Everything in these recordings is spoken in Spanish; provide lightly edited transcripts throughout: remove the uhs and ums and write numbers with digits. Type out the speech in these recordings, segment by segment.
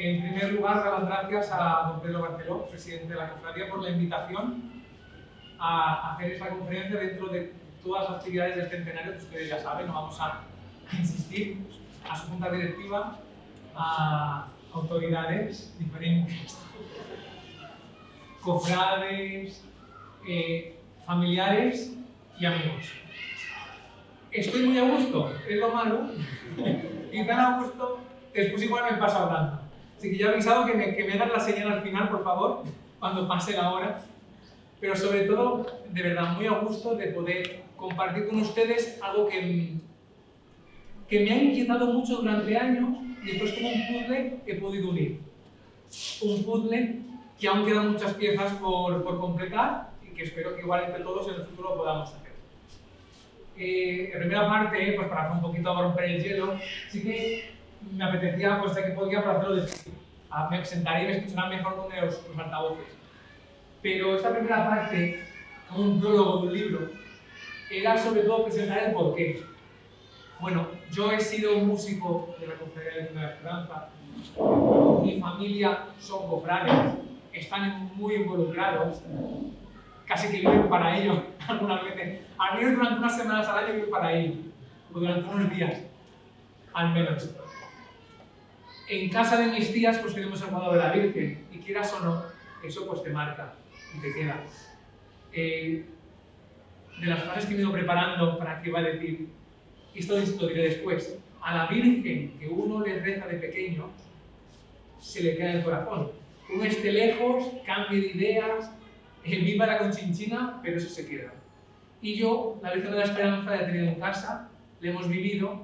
En primer lugar, dar las gracias a don Pedro Barceló, presidente de la cofradía, por la invitación a hacer esta conferencia dentro de todas las actividades del centenario que ustedes ya saben, no vamos a insistir, a su junta directiva, a autoridades diferentes, cofrades, familiares y amigos. Estoy muy a gusto, es lo malo, y tan a gusto, después igual me paso hablando. Así que ya he avisado que me dan la señal al final, por favor, cuando pase la hora. Pero sobre todo, de verdad, muy a gusto de poder compartir con ustedes algo que me ha inquietado mucho durante años y después como un puzzle he podido unir. Un puzzle que aún quedan muchas piezas por completar y que espero que igual entre todos en el futuro podamos hacer. En primera parte, pues para hacer un poquito a romper el hielo, sí que me apetecía, pues ya que podía, para hacerlo de ti. Me sentaré y me escucharán mejor con los altavoces. Pero esta primera parte, como un prólogo de un libro, era sobre todo presentar el porqué. Bueno, yo he sido un músico de la Cofradía de la Esperanza, mi familia son cofrades, están muy involucrados, casi que viven para ello algunas veces. Al menos durante unas semanas al año viven para ello, o durante unos días, al menos. En casa de mis tías pues tenemos el cuadro de la Virgen, y quieras o no, eso pues te marca y te queda. De las frases que me he ido preparando para que va a decir, esto lo diré después, a la Virgen que uno le reza de pequeño, se le queda en el corazón. Uno esté lejos, cambie de ideas, viva la conchinchina, pero eso se queda. Y yo, la Virgen de la Esperanza, la he tenido en casa, la hemos vivido,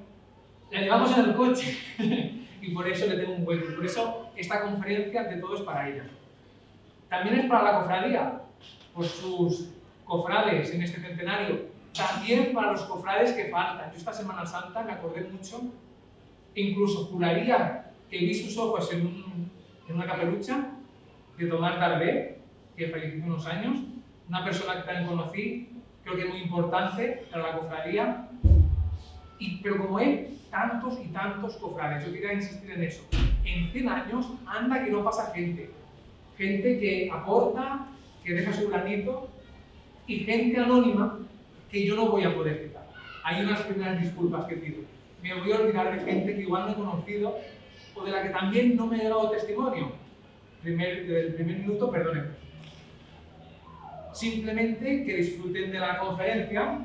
la llevamos en el coche y por eso le tengo un hueco. Por eso esta conferencia de todo es para ella. También es para la cofradía, por sus cofrades en este centenario. También para los cofrades que faltan. Yo esta Semana Santa me acordé mucho, incluso juraría que vi sus ojos en una caperucha de Tomás Darbé, que falleció hace unos años, una persona que también conocí, creo que es muy importante para la cofradía, pero como él, tantos y tantos cofrades. Yo quería insistir en eso. En 100 años, anda que no pasa gente. Gente que aporta, que deja su granito, y gente anónima que yo no voy a poder citar. Hay unas primeras disculpas que pido. Me voy a olvidar de gente que igual no he conocido o de la que también no me ha llegado testimonio. Del primer minuto, perdónenme. Simplemente que disfruten de la conferencia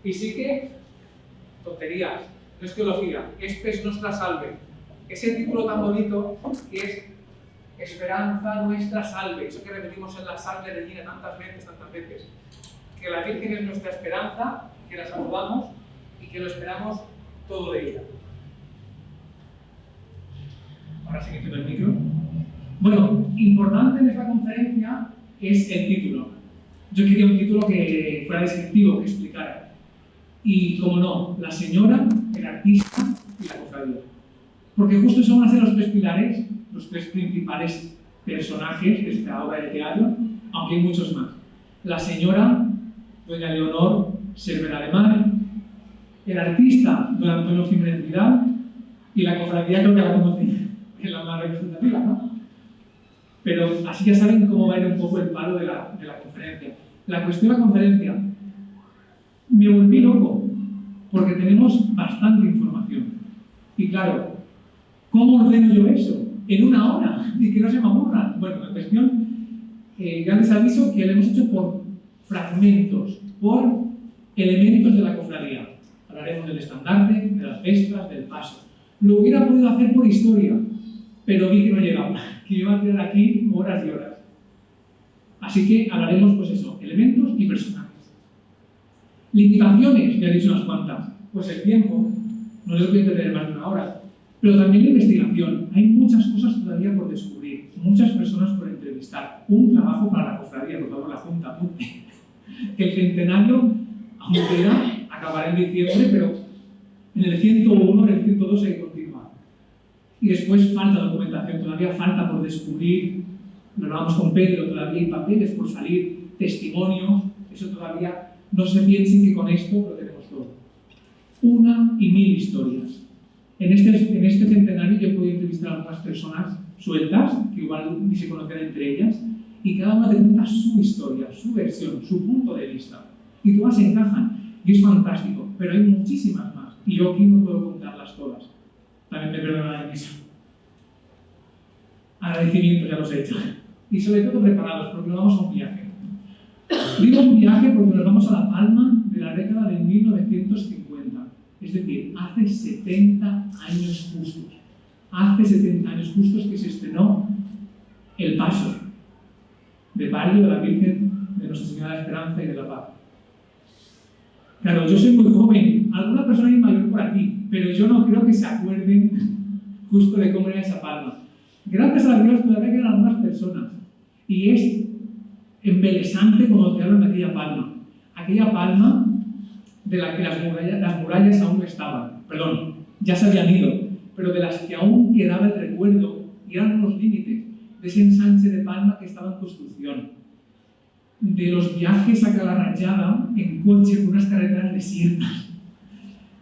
y sí que, tonterías, no es teología, es nuestra salve. Ese título tan bonito que es Esperanza nuestra salve, eso que repetimos en la salve de Regina tantas veces. Que la Virgen es nuestra esperanza, que la saludamos y que lo esperamos todo de ella. Ahora sí que tengo el micro. Bueno, importante en esta conferencia es el título. Yo quería un título que fuera descriptivo, que explicara. Y, como no, la señora, el artista y la cofradía. Porque justo son van a ser los tres pilares, los tres principales personajes de esta obra de teatro, aunque hay muchos más. La señora, doña Leonor Cervera de Mar, el artista, don Antonio Jiménez Vidal, y la cofradía creo que la conocen, que es la más representativa, ¿no? Pero así ya saben cómo va a ir un poco el palo de la conferencia. La cuestión de la conferencia, me volví loco, porque tenemos bastante información. Y claro, ¿cómo ordeno yo eso? En una hora, y que no se me aburran. Bueno, la cuestión, ya les aviso que lo hemos hecho por fragmentos, por elementos de la cofradía. Hablaremos del estandarte, de las vestas, del paso. Lo hubiera podido hacer por historia, pero vi que no llegaba, que iba a quedar aquí horas y horas. Así que hablaremos, pues eso, elementos y personajes. Limitaciones, ya he dicho unas cuantas. Pues el tiempo, no les voy a tener más de una hora. Pero también la investigación. Hay muchas cosas todavía por descubrir, muchas personas por entrevistar. Un trabajo para la cofradía, por favor, la Junta. Que el centenario, aunque queda, acabará en diciembre, pero en el 101, en el 102 hay que continuar. Y después falta documentación, todavía falta por descubrir. Lo hablamos con Pedro, todavía hay papeles por salir, testimonios. Eso todavía no se piensen que con esto lo tenemos todo. 1 y 1000 historias. En este centenario yo he podido entrevistar a algunas personas sueltas, que igual ni se conocían entre ellas, y cada una te cuenta su historia, su versión, su punto de vista. Y todas encajan, y es fantástico, pero hay muchísimas más, y yo aquí no puedo contarlas todas. También me perdonarán eso. Agradecimientos, ya los he hecho. Y sobre todo preparados, porque nos vamos a un viaje. Digo un viaje porque nos vamos a La Palma de la década de 1950. Es decir, hace 70 años justos. Hace 70 años justos que se estrenó El Paso, de palio de la Virgen de Nuestra Señora de la Esperanza y de la Paz. Claro, yo soy muy joven, alguna persona es mayor por aquí, pero yo no creo que se acuerden justo de cómo era esa palma. Gracias a Dios todavía quedan algunas personas, y es embelesante cuando te hablan de aquella palma de la que las murallas aún no estaban, perdón, ya se habían ido, pero de las que aún quedaba el recuerdo y eran los límites de ese ensanche de palma que estaba en construcción, de los viajes a Calarrayada en coche por unas carreteras desiertas,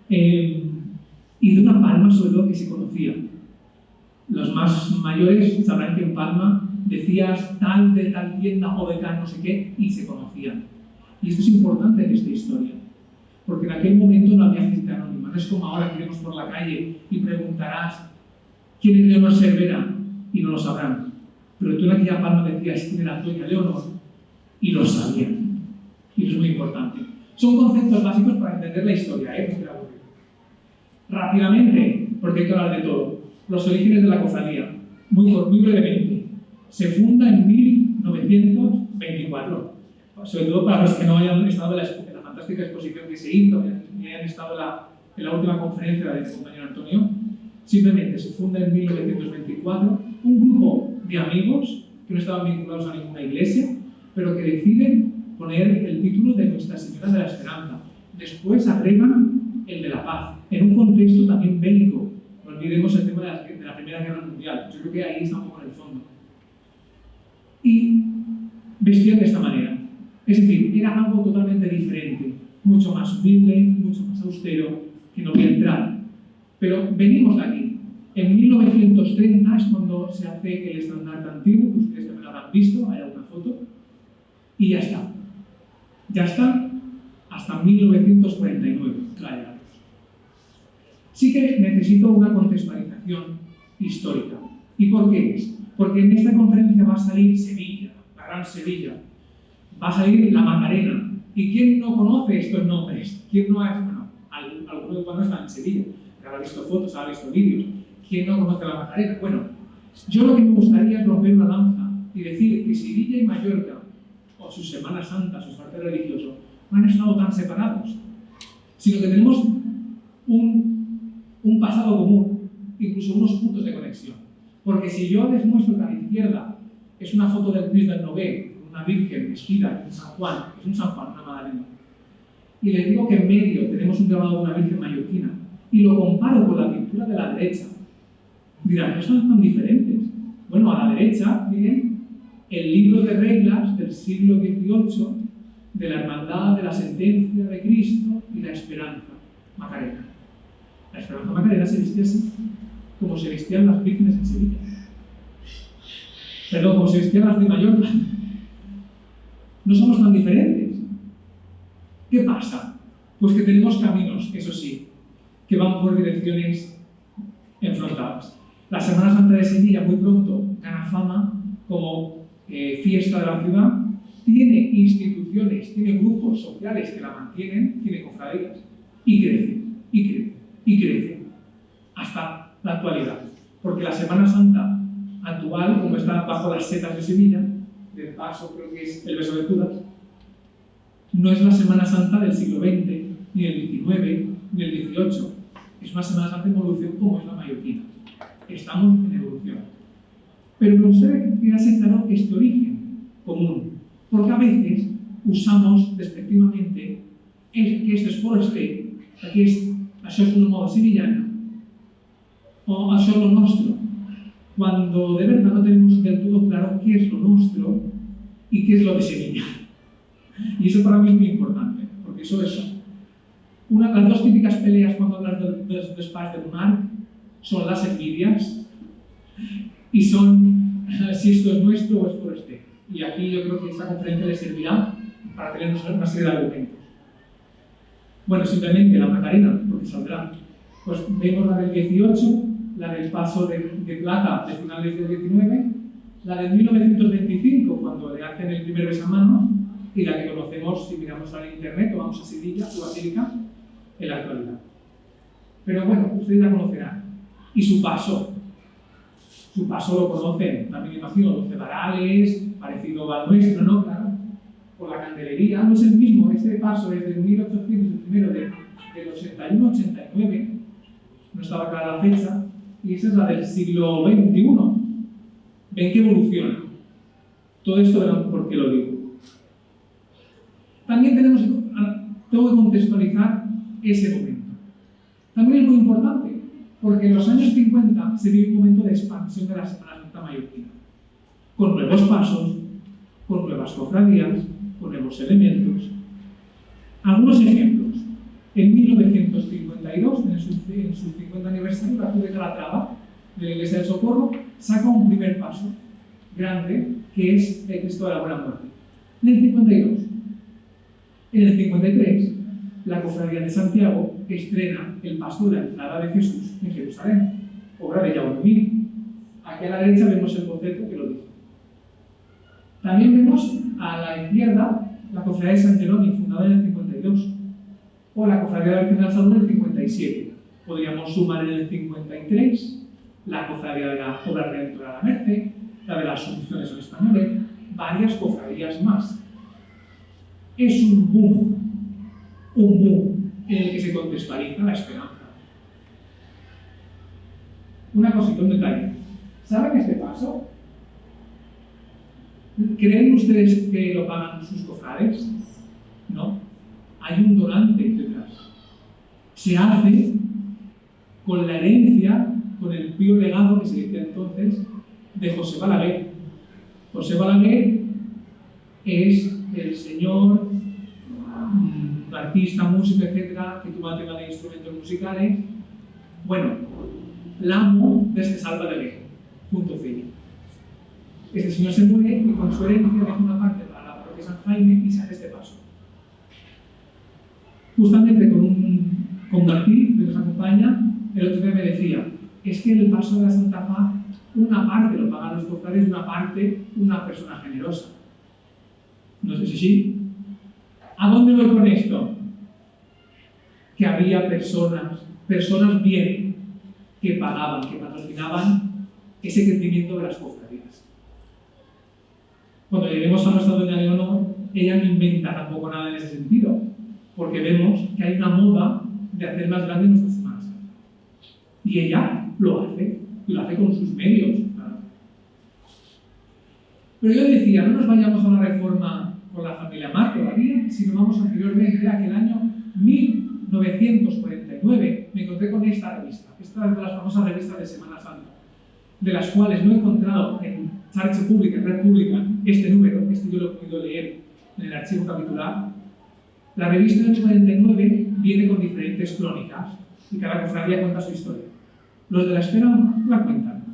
y de una palma sobre todo que se conocía. Los más mayores sabrán que en Palma decías tal de tal tienda o de tal no sé qué y se conocían. Y esto es importante en esta historia, porque en aquel momento no había gente anónima. No es como ahora que iremos por la calle y preguntarás quién es Leonor Cervera y no lo sabrán. Pero tú en aquella Palma decías quién era Doña Leonor y lo sabían. Y eso es muy importante. Son conceptos básicos para entender la historia, no estoy aburrido. Rápidamente, porque hay que hablar de todo. Los orígenes de la cofradía, muy brevemente. Se funda en 1924, sobre todo para los que no hayan estado en la fantástica exposición que se hizo ni hayan estado en la última conferencia del compañero Antonio. Simplemente se funda en 1924 un grupo de amigos que no estaban vinculados a ninguna iglesia, pero que deciden poner el título de Nuestra Señora de la Esperanza. Después agregan el de la Paz, en un contexto también bélico. No olvidemos el tema de la Primera Guerra Mundial. Yo creo que ahí está un poco en el fondo. Y vestían de esta manera. Es decir, era algo totalmente diferente, mucho más humilde, mucho más austero, que no voy a entrar. Pero venimos de aquí. En 1930 es cuando se hace el estandarte antiguo, que ustedes también lo habrán visto, hay alguna foto, y ya está. Ya está hasta 1949. Claro. Sí que necesito una contextualización histórica. ¿Y por qué es? Porque en esta conferencia va a salir Sevilla, la Gran Sevilla, va a salir la Macarena. ¿Y quién no conoce estos nombres? ¿Quién no ha... Bueno, algunos igual no están en Sevilla, habrá visto fotos, habrá visto vídeos. ¿Quién no conoce la Macarena? Bueno, yo lo que me gustaría es romper una lanza y decir que Sevilla y Mallorca, o sus Semanas Santas, sus partes religiosos, no han estado tan separados, sino que tenemos un pasado común, incluso unos puntos de conexión. Porque si yo les muestro que a la izquierda es una foto del Cristo del Nové, una Virgen vestida en San Juan, es un San Juan, una Magdalena, y les digo que en medio tenemos un grabado de una Virgen mallorquina, y lo comparo con la pintura de la derecha, dirán, no son tan diferentes. Bueno, a la derecha, miren, el libro de reglas del siglo XVIII de la Hermandad de la Sentencia de Cristo y la Esperanza Macarena. La Esperanza Macarena se vestía así, como se vestían las vírgenes en Sevilla. Perdón, como se vestían las de Mallorca. No somos tan diferentes. ¿Qué pasa? Pues que tenemos caminos, eso sí, que van por direcciones enfrentadas. La Semana Santa de Sevilla muy pronto gana fama como fiesta de la ciudad, tiene instituciones, tiene grupos sociales que la mantienen, tiene cofradías, y crece, y crece, y crece, hasta la actualidad. Porque la Semana Santa actual, como está bajo las setas de Sevilla, del Paso creo que es el Beso de Judas, no es la Semana Santa del siglo XX, ni del XIX, ni del XVIII. Es una Semana Santa en evolución como es la mallorquina. Estamos en evolución. Pero me gustaría que quedase claro este origen común, porque a veces usamos despectivamente que este es foraster, això és una moda sevillana, o això es lo nuestro, cuando de verdad no tenemos del todo claro qué es lo nuestro y qué es lo de Sevilla. Y eso para mí es muy importante, porque eso es las dos típicas peleas cuando hablas dels espais de Monarch son las envidias y son si esto es nuestro o es forastero. Y aquí yo creo que esta conferencia les servirá para tener una serie de argumentos. Bueno, simplemente la Macarena, porque saldrá. Pues vemos la del 18, la del paso de plata de finales del 19, la del 1925, cuando le hacen el primer besamano, y la que conocemos si miramos al internet o vamos a Sevilla o a América en la actualidad. Pero bueno, ustedes la conocerán. Y su paso lo conocen, también imagino, 12 varales, parecido al nuestro, ¿no? Claro, por la candelería, no es el mismo, este paso es del 1800, el primero del 81-89, no estaba clara la fecha, y esa es la del siglo XXI. Ven que evoluciona. Todo esto verán por qué lo digo. También tengo que contextualizar ese momento. También es muy importante, porque en los años 50 se vive un momento de expansión de la Semana Santa mallorquina, con nuevos pasos, con nuevas cofradías, con nuevos elementos. Algunos ejemplos. En 1952, en su 50 aniversario, la Cruz de Calatrava, de la Iglesia del Socorro, saca un primer paso grande, que es el Cristo de la Buena Muerte. En el 52. En el 53, la Cofradía de Santiago estrena el paso de la entrada de Jesús en Jerusalén, obra de Jaume Mir. Aquí a la derecha vemos el boceto que lo dice. También vemos a la izquierda la Cofradía de San Jerónimo, fundada en el 52, o la Cofradía de la Virgen de la Salud en el 57. Podríamos sumar en el 53 la Cofradía de la Obra Redentora de la Merced, la de las Asunciones en Español, varias cofradías más. Es un boom en el que se contextualiza la esperanza. Una cosita, un detalle. ¿Saben este paso? ¿Creen ustedes que lo pagan sus cofrades? No. Hay un donante detrás. Se hace con la herencia, con el pío legado que se decía entonces, de José Balaguer. José Balaguer es el señor, artista, músico, etcétera, que tuvo una tema de instrumentos musicales. Bueno, l'amo de este Salva de Lejos, punto final. Este señor se muere y con su herencia deja una parte para la parroquia San Jaime y se hace este paso. Justamente con Martí, que nos acompaña, el otro día me decía, es que el paso de la Santa Faz, una parte lo pagan los cofrades y una parte una persona generosa. No sé si sí. ¿A dónde voy con esto? Que había personas bien, que pagaban, que patrocinaban ese crecimiento de las cofradías. Cuando lleguemos a nuestra doña Leonor, ella no inventa tampoco nada en ese sentido, porque vemos que hay una moda de hacer más grande nuestra Semana Santa. Y ella lo hace, y lo hace con sus medios. Claro. Pero yo decía, no nos vayamos a una reforma con la familia Mar todavía, sino vamos anteriormente a que el año 1949 me encontré con esta revista. Esta es de las famosas revistas de Semana Santa, de las cuales no he encontrado en Charge Pública, en Red Pública, este número, este yo lo he podido leer en el archivo capitular. La revista del 49 viene con diferentes crónicas y cada cofradía cuenta su historia. Los de la Espera la cuentan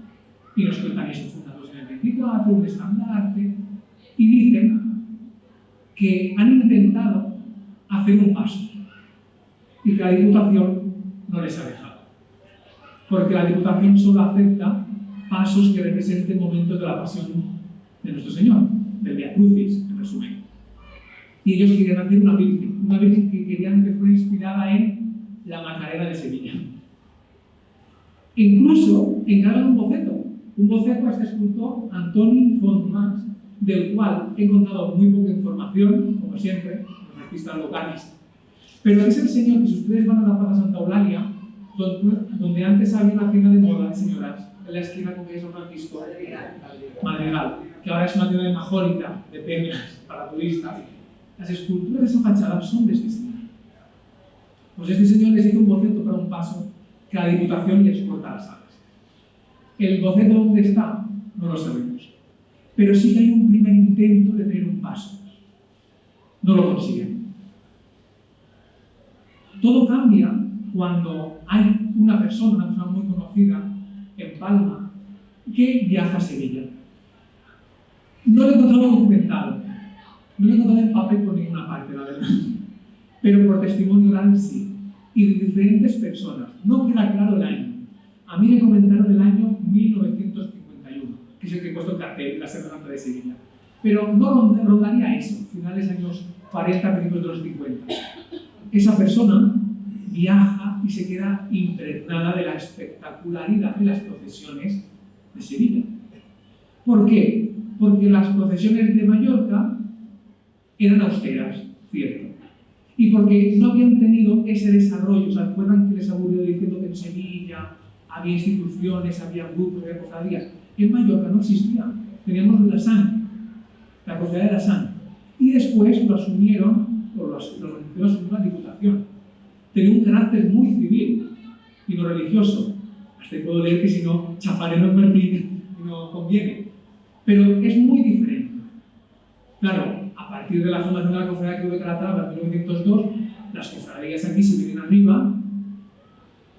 y nos cuentan eso, fundados en el 24, un estandarte, y dicen que han intentado hacer un paso y que la Diputación no les ha dejado. Porque la Diputación solo acepta pasos que representen momentos de la pasión de nuestro Señor, del Via Crucis, en resumen. Y ellos querían hacer una virgen que querían que fuera inspirada en la Macarena de Sevilla. Incluso encargan un boceto a este escultor Antoni Fontmans, del cual he encontrado muy poca información, como siempre, los artistas locales. Pero es el señor que, si ustedes van a la Plaza Santa Eulalia, donde antes había una tienda de moda de señoras, en la esquina con que es San Francisco, Madrigal, que ahora es una tienda de majórita, de perlas para turistas. Las esculturas de esa fachada son de este señor. Pues este señor les hizo un boceto para un paso que la Diputación le exporta a las salas. El boceto dónde está, no lo sabemos. Pero sí que hay un primer intento de tener un paso. No lo consiguen. Todo cambia cuando hay una persona muy conocida en Palma que viaja a Sevilla. No lo he encontrado documentado, no lo he encontrado en papel por ninguna parte, la verdad, pero por testimonio oral sí, y de diferentes personas. No queda claro el año. A mí me comentaron el año 1951, que es el que he puesto el cartel, la Semana Santa de Sevilla. Pero no rondaría eso, finales de años 40, principios de los 50. Esa persona viaja y se queda impregnada de la espectacularidad de las procesiones de Sevilla. ¿Por qué? Porque las procesiones de Mallorca eran austeras, cierto. Y porque no habían tenido ese desarrollo. ¿Se acuerdan que les aburrió diciendo que en Sevilla había instituciones, había grupos, había cofradías? En Mallorca no existía. Teníamos la SAN, la cofradía de la SAN. Y después lo asumieron, o lo asumió la Diputación. Tenía un carácter muy civil y no religioso. Hasta puedo leer que si no, chafaré no no conviene. Pero es muy diferente. Claro, a partir de la fundación de la Cofradía de Calatrava en 1902, las cofradías aquí se vienen arriba,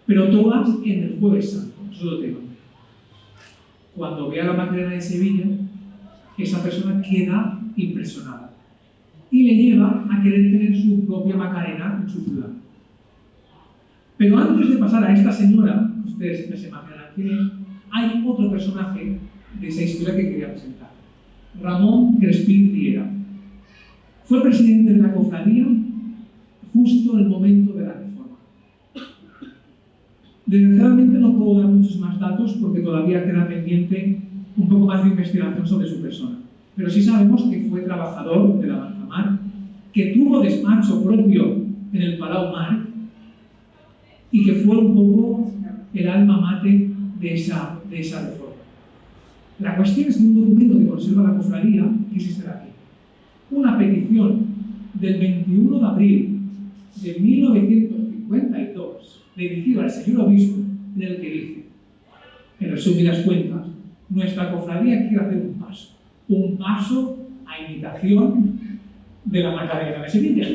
pero todas en el Jueves Santo. Eso lo tengo. Cuando vea la Macarena de Sevilla, esa persona queda impresionada y le lleva a querer tener su propia Macarena en su ciudad. Pero antes de pasar a esta señora, que ustedes ya se imaginarán quién es, hay otro personaje de esa historia que quería presentar. Ramón Crespín Riera. Fue presidente de la cofradía justo en el momento de la reforma. Desgraciadamente no puedo dar muchos más datos porque todavía queda pendiente un poco más de investigación sobre su persona. Pero sí sabemos que fue trabajador de la Banca Mar, que tuvo despacho propio en el Palau Mar y que fue un poco el alma mater de esa reforma. La cuestión es que un documento que conserva la cofradía, que es este de aquí, una petición del 21 de abril de 1952, dirigida al señor obispo, en el que dice, en resumidas cuentas, nuestra cofradía quiere hacer un paso a imitación de la Macarena de Sevilla.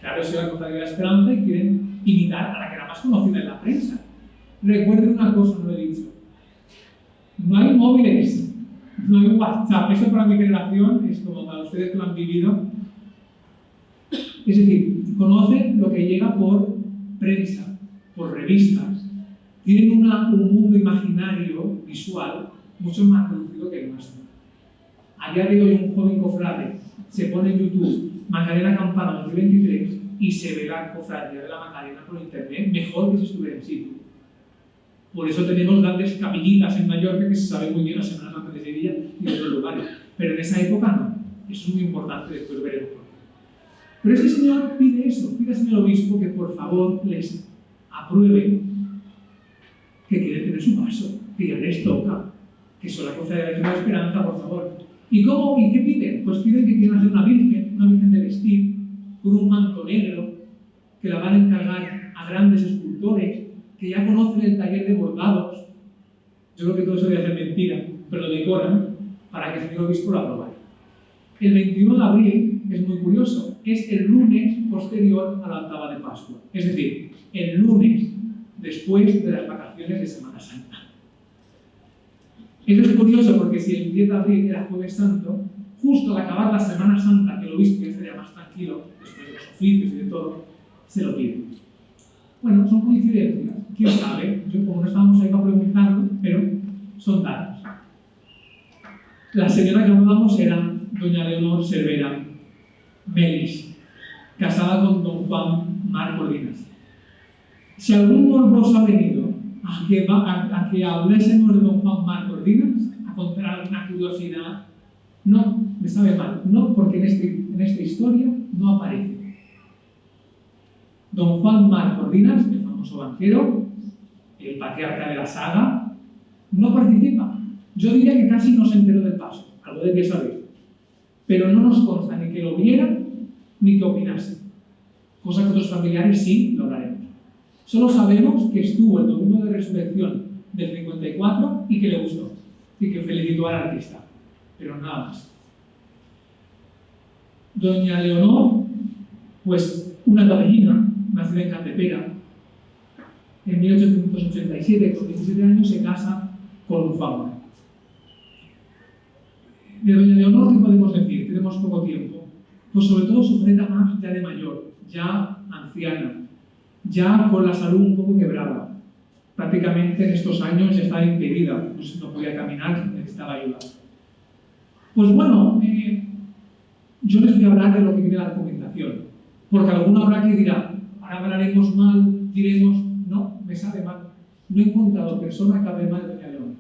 Claro, es la cofradía de la Esperanza y quieren imitar a la que era más conocida en la prensa. Recuerden una cosa, no lo he dicho. No hay móviles, no hay WhatsApp. Eso para mi generación es como para ustedes que lo han vivido. Es decir, conocen lo que llega por prensa, por revistas. Tienen un mundo imaginario, visual, mucho más reducido que el nuestro. A día de hoy, un joven cofrade se pone en YouTube Macarena Campana 2023 y se ve la cofradía de la Macarena por internet mejor que si estuviera en sitio. Por eso tenemos grandes capillitas en Mallorca que se sabe muy bien la Semana Santa de Sevilla y de otros lugares. Pero en esa época no. Eso es muy importante, después veremos por qué. Pero este señor pide eso, pide al señor obispo que por favor les apruebe que quiere tener su paso, que ya les toca, que son la cofradía de la Esperanza, por favor. ¿Y qué piden? Pues piden que quieran hacer una virgen de vestir, con un manto negro, que la van a encargar a grandes escultores, que ya conocen el taller de bordados. Yo creo que todo eso debe ser mentira, pero lo decoran para que el señor obispo lo apruebe. El 21 de abril es muy curioso, es el lunes posterior a la octava de Pascua, es decir, el lunes después de las vacaciones de Semana Santa. Eso es curioso porque si el 10 de abril era Jueves Santo, justo al acabar la Semana Santa, que el obispo ya estaría más tranquilo, después de los oficios y de todo, se lo pide. Bueno, son coincidencias, quién sabe, como no estábamos ahí para preguntarlo, pero son datos. La señora que hablábamos era doña Leonor Cervera Melis, casada con don Juan Mar Cordinas. Si algún morboso ha venido a que hablésemos de don Juan Mar Cordinas, a contar alguna curiosidad, no, me sabe mal, no, porque en esta historia no aparece. Don Juan Mar Cordinas, el famoso banquero, el patriarca de la saga, no participa. Yo diría que casi no se enteró del paso, algo de que saber. Pero no nos consta ni que lo viera ni que opinase. Cosa que otros familiares sí lo hablaremos. Solo sabemos que estuvo el domingo de resurrección del 54 y que le gustó. Y que felicitó al artista. Pero nada más. Doña Leonor, pues una gallina, nacida en Cantepera, en 1887, con 17 años, se casa con un famoso. De doña Leonor, ¿qué podemos decir? Tenemos poco tiempo. Pues sobre todo su faceta más ya de mayor, ya anciana, ya con la salud un poco quebrada. Prácticamente en estos años ya estaba impedida, pues no podía caminar, necesitaba ayuda. Pues bueno, yo les voy a hablar de lo que viene la documentación, porque alguno habrá que dirá, ahora hablaremos mal, diremos, no, me sabe mal. No he encontrado persona que hable mal de doña Leonor.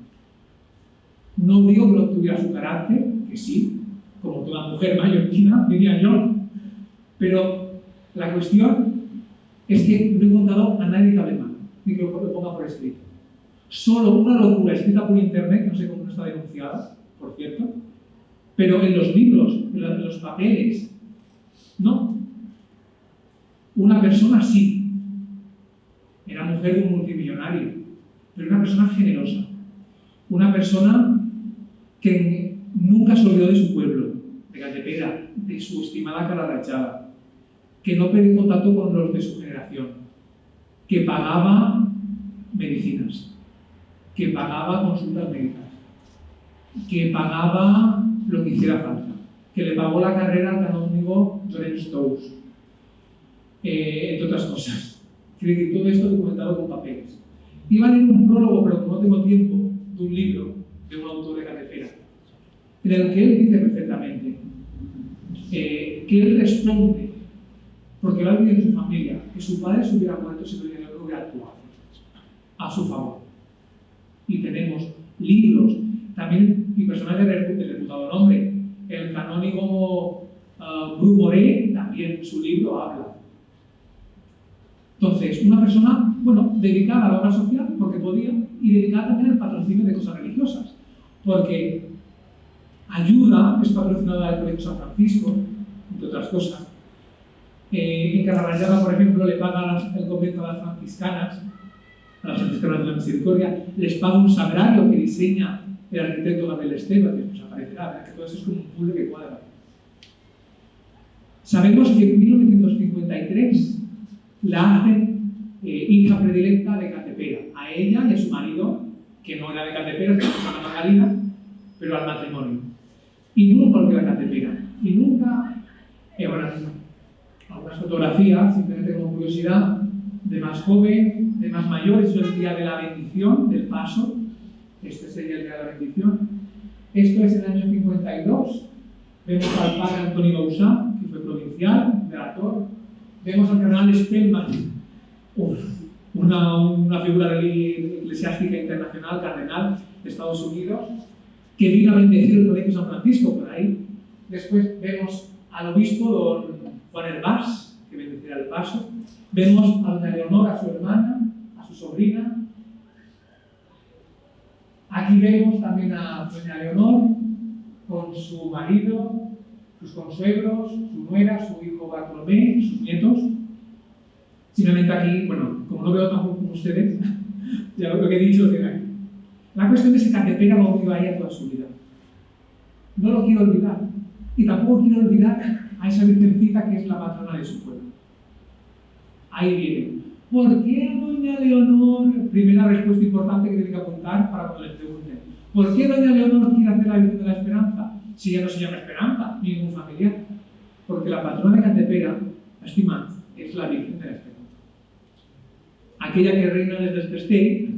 No digo que no tuviera su carácter, que sí, como toda mujer mallorquina, diría yo, pero la cuestión es que no he encontrado a nadie que hable mal, ni que lo ponga por escrito. Solo una locura escrita por internet, no sé cómo no está denunciada, por cierto, pero en los libros, en los papeles, no. Una persona sí. Era mujer de un multimillonario, pero una persona generosa. Una persona que nunca se olvidó de su pueblo, de Gatepera, de su estimada Calarrachada, que no perdió contacto con los de su generación, que pagaba medicinas, que pagaba consultas médicas, que pagaba lo que hiciera falta, que le pagó la carrera al canónigo Llorenç Tous, entre otras cosas. Quiere decir, todo esto documentado con papeles. Iba a leer un prólogo, pero como no tengo tiempo, de un libro de un autor de Gatepera, en el que él dice perfectamente que él responde, porque lo ha vivido en su familia, que su padre se hubiera muerto si doña Leonor hubiera actuado a su favor. Y tenemos libros, también, y personajes de reputado nombre, el canónigo Bru Moré, también su libro habla. Entonces, una persona, bueno, dedicada a la obra social, porque podía, y dedicada también al patrocinio de cosas religiosas, porque ayuda, es patrocinada del Colegio San Francisco, entre otras cosas. En Calarrachada, por ejemplo, le paga el convento a las franciscanas de la Misericordia, les paga un sagrario que diseña el arquitecto Gabriel Esteban, que nos aparecerá, ¿verdad? Que todo eso es como un puzzle que cuadra. Sabemos que en 1953 la hacen hija predilecta de Gatepera, a ella y a su marido, que no era de Gatepera, que se llama Magdalena, pero al matrimonio. Y nunca olvidó a Gatepera. Y nunca, bueno, algunas fotografías, simplemente como curiosidad, de más joven, de más mayor, es el día de la bendición, del paso. Este sería el día de la bendición. Esto es el año 52. Vemos al padre Antonio Bausá, que fue provincial, relator. Vemos al cardenal Spellman, una figura eclesiástica internacional, cardenal de Estados Unidos, que vino a bendecir el Colegio San Francisco por ahí. Después vemos al obispo don Juan Herbás, que bendecirá el paso. Vemos a doña Leonor, a su hermana, a su sobrina. Aquí vemos también a doña Leonor con su marido, sus consuegros, su nuera, su hijo Bartolomé, sus nietos. Simplemente aquí, bueno, como no veo tampoco como ustedes, ya lo que he dicho lo tiene aquí. La cuestión es que Gatepera lo vivió a ella toda su vida. No lo quiero olvidar. Y tampoco quiero olvidar a esa virgencita que es la patrona de su pueblo. Ahí viene. ¿Por qué a doña Leonor? Primera respuesta importante que tiene que apuntar para cuando les pregunten. ¿Por qué doña Leonor quiere hacer la Virgen de la Esperanza? Si ya no se llama Esperanza, ni ningún familiar. Porque la patrona de Gatepera, estimad, es la Virgen de la Esperanza. Aquella que reina desde el Castell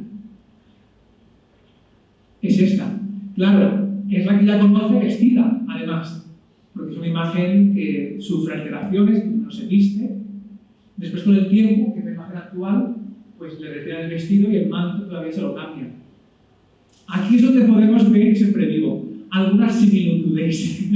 es esta. Claro, es la que ya conoce vestida, además, porque es una imagen que sufre alteraciones, que no se viste. Después, con el tiempo, que es la imagen actual, pues le retiran el vestido y el manto todavía se lo cambian. Aquí es donde podemos ver, siempre digo, algunas similitudes.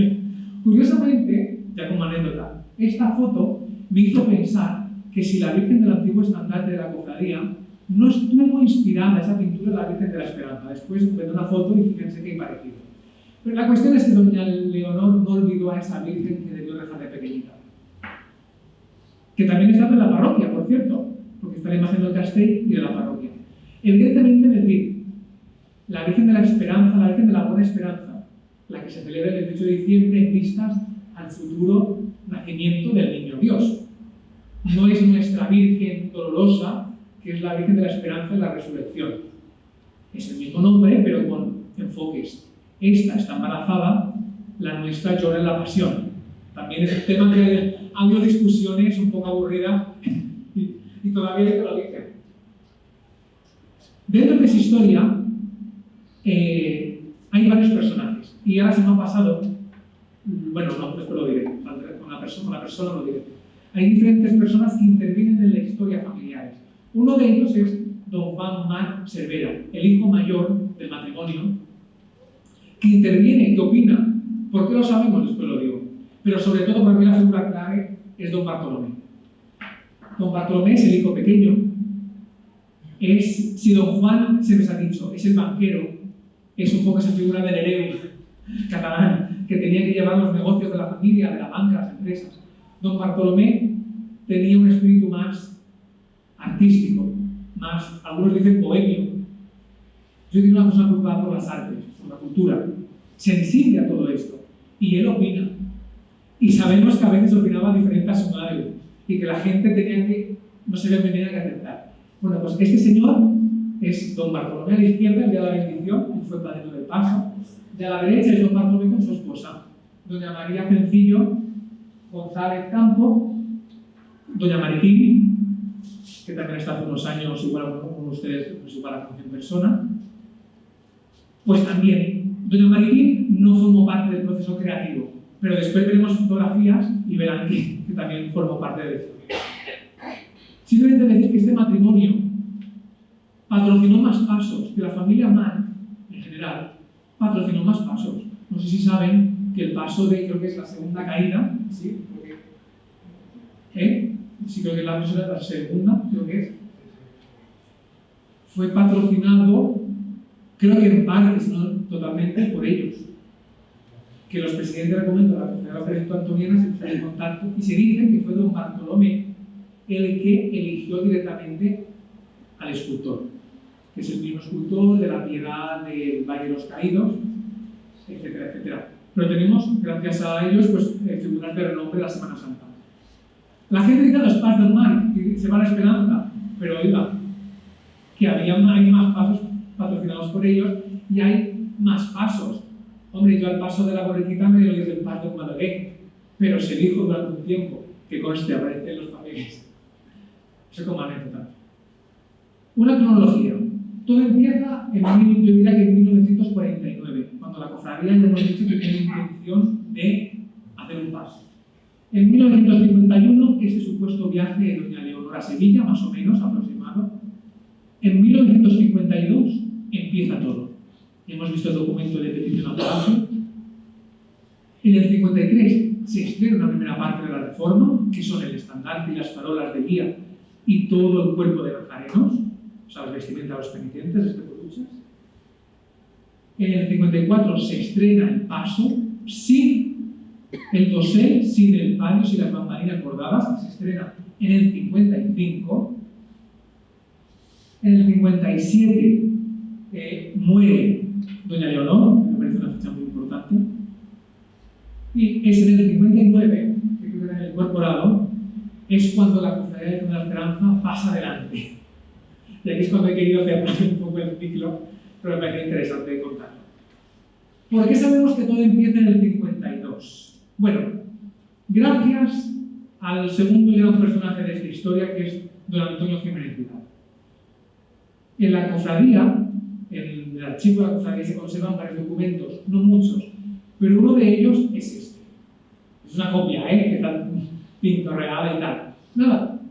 Curiosamente, ya como anécdota, esta foto me hizo pensar que si la Virgen del Antiguo Estandarte de la Cofradía no estuvo inspirada esa pintura de la Virgen de la Esperanza. Después vendrá una foto y fíjense qué parecido. Pero la cuestión es que doña Leonor no olvidó a esa Virgen que debió rezar de pequeñita. Que también está en la parroquia, por cierto, porque está la imagen del Castell y de la parroquia. Evidentemente, es decir, la Virgen de la Esperanza, la Virgen de la Buena Esperanza, la que se celebra el 18 de diciembre en vistas al futuro nacimiento del Niño Dios. No es nuestra Virgen dolorosa, que es la Virgen de la Esperanza y la Resurrección. Es el mismo nombre, pero con enfoques. Esta está embarazada, la nuestra llora en la pasión. También es un tema que ha habido discusiones un poco aburridas y todavía hay que lo dicen. Dentro de esa historia hay varios personajes. Y ahora se me ha pasado, bueno, no, después lo diré, con la persona lo diré. Hay diferentes personas que intervienen en la historia familiares. Uno de ellos es don Juan Marc Cervera, el hijo mayor del matrimonio, que interviene, que opina. ¿Por qué lo sabemos? Después lo digo. Pero sobre todo, para mí la figura clave es don Bartolomé. Don Bartolomé es el hijo pequeño. Si don Juan, se les ha dicho, es el banquero, es un poco esa figura del hereu catalán, que tenía que llevar los negocios de la familia, de la banca, las empresas. Don Bartolomé tenía un espíritu más artístico, más, algunos dicen bohemio. Yo digo una cosa preocupada por las artes, por la cultura, sensible a todo esto. Y él opina. Y sabemos que a veces opinaba diferente a su madre y que la gente no se tenía que aceptar. Bueno, pues este señor es don Bartolomé a la izquierda, el día de la bendición, él fue padrino del paso. Y a la derecha es don Bartolomé con su esposa, doña María Cencillo González Campo, doña Maritín, que también está hace unos años, igual con ustedes, pues igual la conoce en persona. Pues también, doña Maritín no formó parte del proceso creativo, pero después veremos fotografías y verán que también formó parte de esto. Simplemente decir que este matrimonio patrocinó más pasos, que la familia Marc, en general, patrocinó más pasos. No sé si saben que el paso creo que es la segunda caída, ¿sí? Sí, creo que la segunda, creo que es. Fue patrocinado, creo que en parte, si no totalmente, por ellos. Que los presidentes del momento de la Confederación Benedicto Antoniana se pusieron en contacto y se dice que fue don Bartolomé el que eligió directamente al escultor, que es el mismo escultor de la Piedad, del Valle de los Caídos, etcétera, etcétera. Pero tenemos, gracias a ellos, pues, figuras de renombre de la Semana Santa. La gente dice los pasos del mar, que se va a la esperanza, pero oiga, que hay más pasos patrocinados por ellos y hay más pasos. Hombre, yo al paso de la borriquita me lo dice el paso de Guadalajara, pero se dijo durante un tiempo, que conste, aparece en los papeles. Eso como anécdota. Una cronología. Todo empieza, yo diría que en 1949, cuando la cofradía ya hemos dicho que tiene intención de hacer un paso. En 1951, este supuesto viaje de doña Leonor a Sevilla, más o menos aproximado. En 1952 empieza todo. Hemos visto el documento de petición a Palacio. En el 53 se estrena una primera parte de la reforma, que son el estandarte y las farolas de guía y todo el cuerpo de nazarenos, o sea, las vestimentas de los penitentes, este peluches. En el 54 se estrena el paso sin el dosel, sin el palio, sin las bambalinas bordadas, se estrena en el 55. En el 57 muere doña Leonor, me parece una fecha muy importante. Y es en el 59, que creo que era en el incorporado, es cuando la Cofradía de la Esperanza pasa adelante. Y aquí es cuando he querido cerrar un poco el ciclo, pero me parece interesante contarlo. ¿Por qué sabemos que todo empieza en el 52? Bueno, gracias al segundo gran personaje de esta historia, que es don Antonio Jiménez Vidal. En la cofradía, en el archivo de la cofradía se conservan varios documentos, no muchos, pero uno de ellos es este. Es una copia, que está pintorreada y tal. Nada,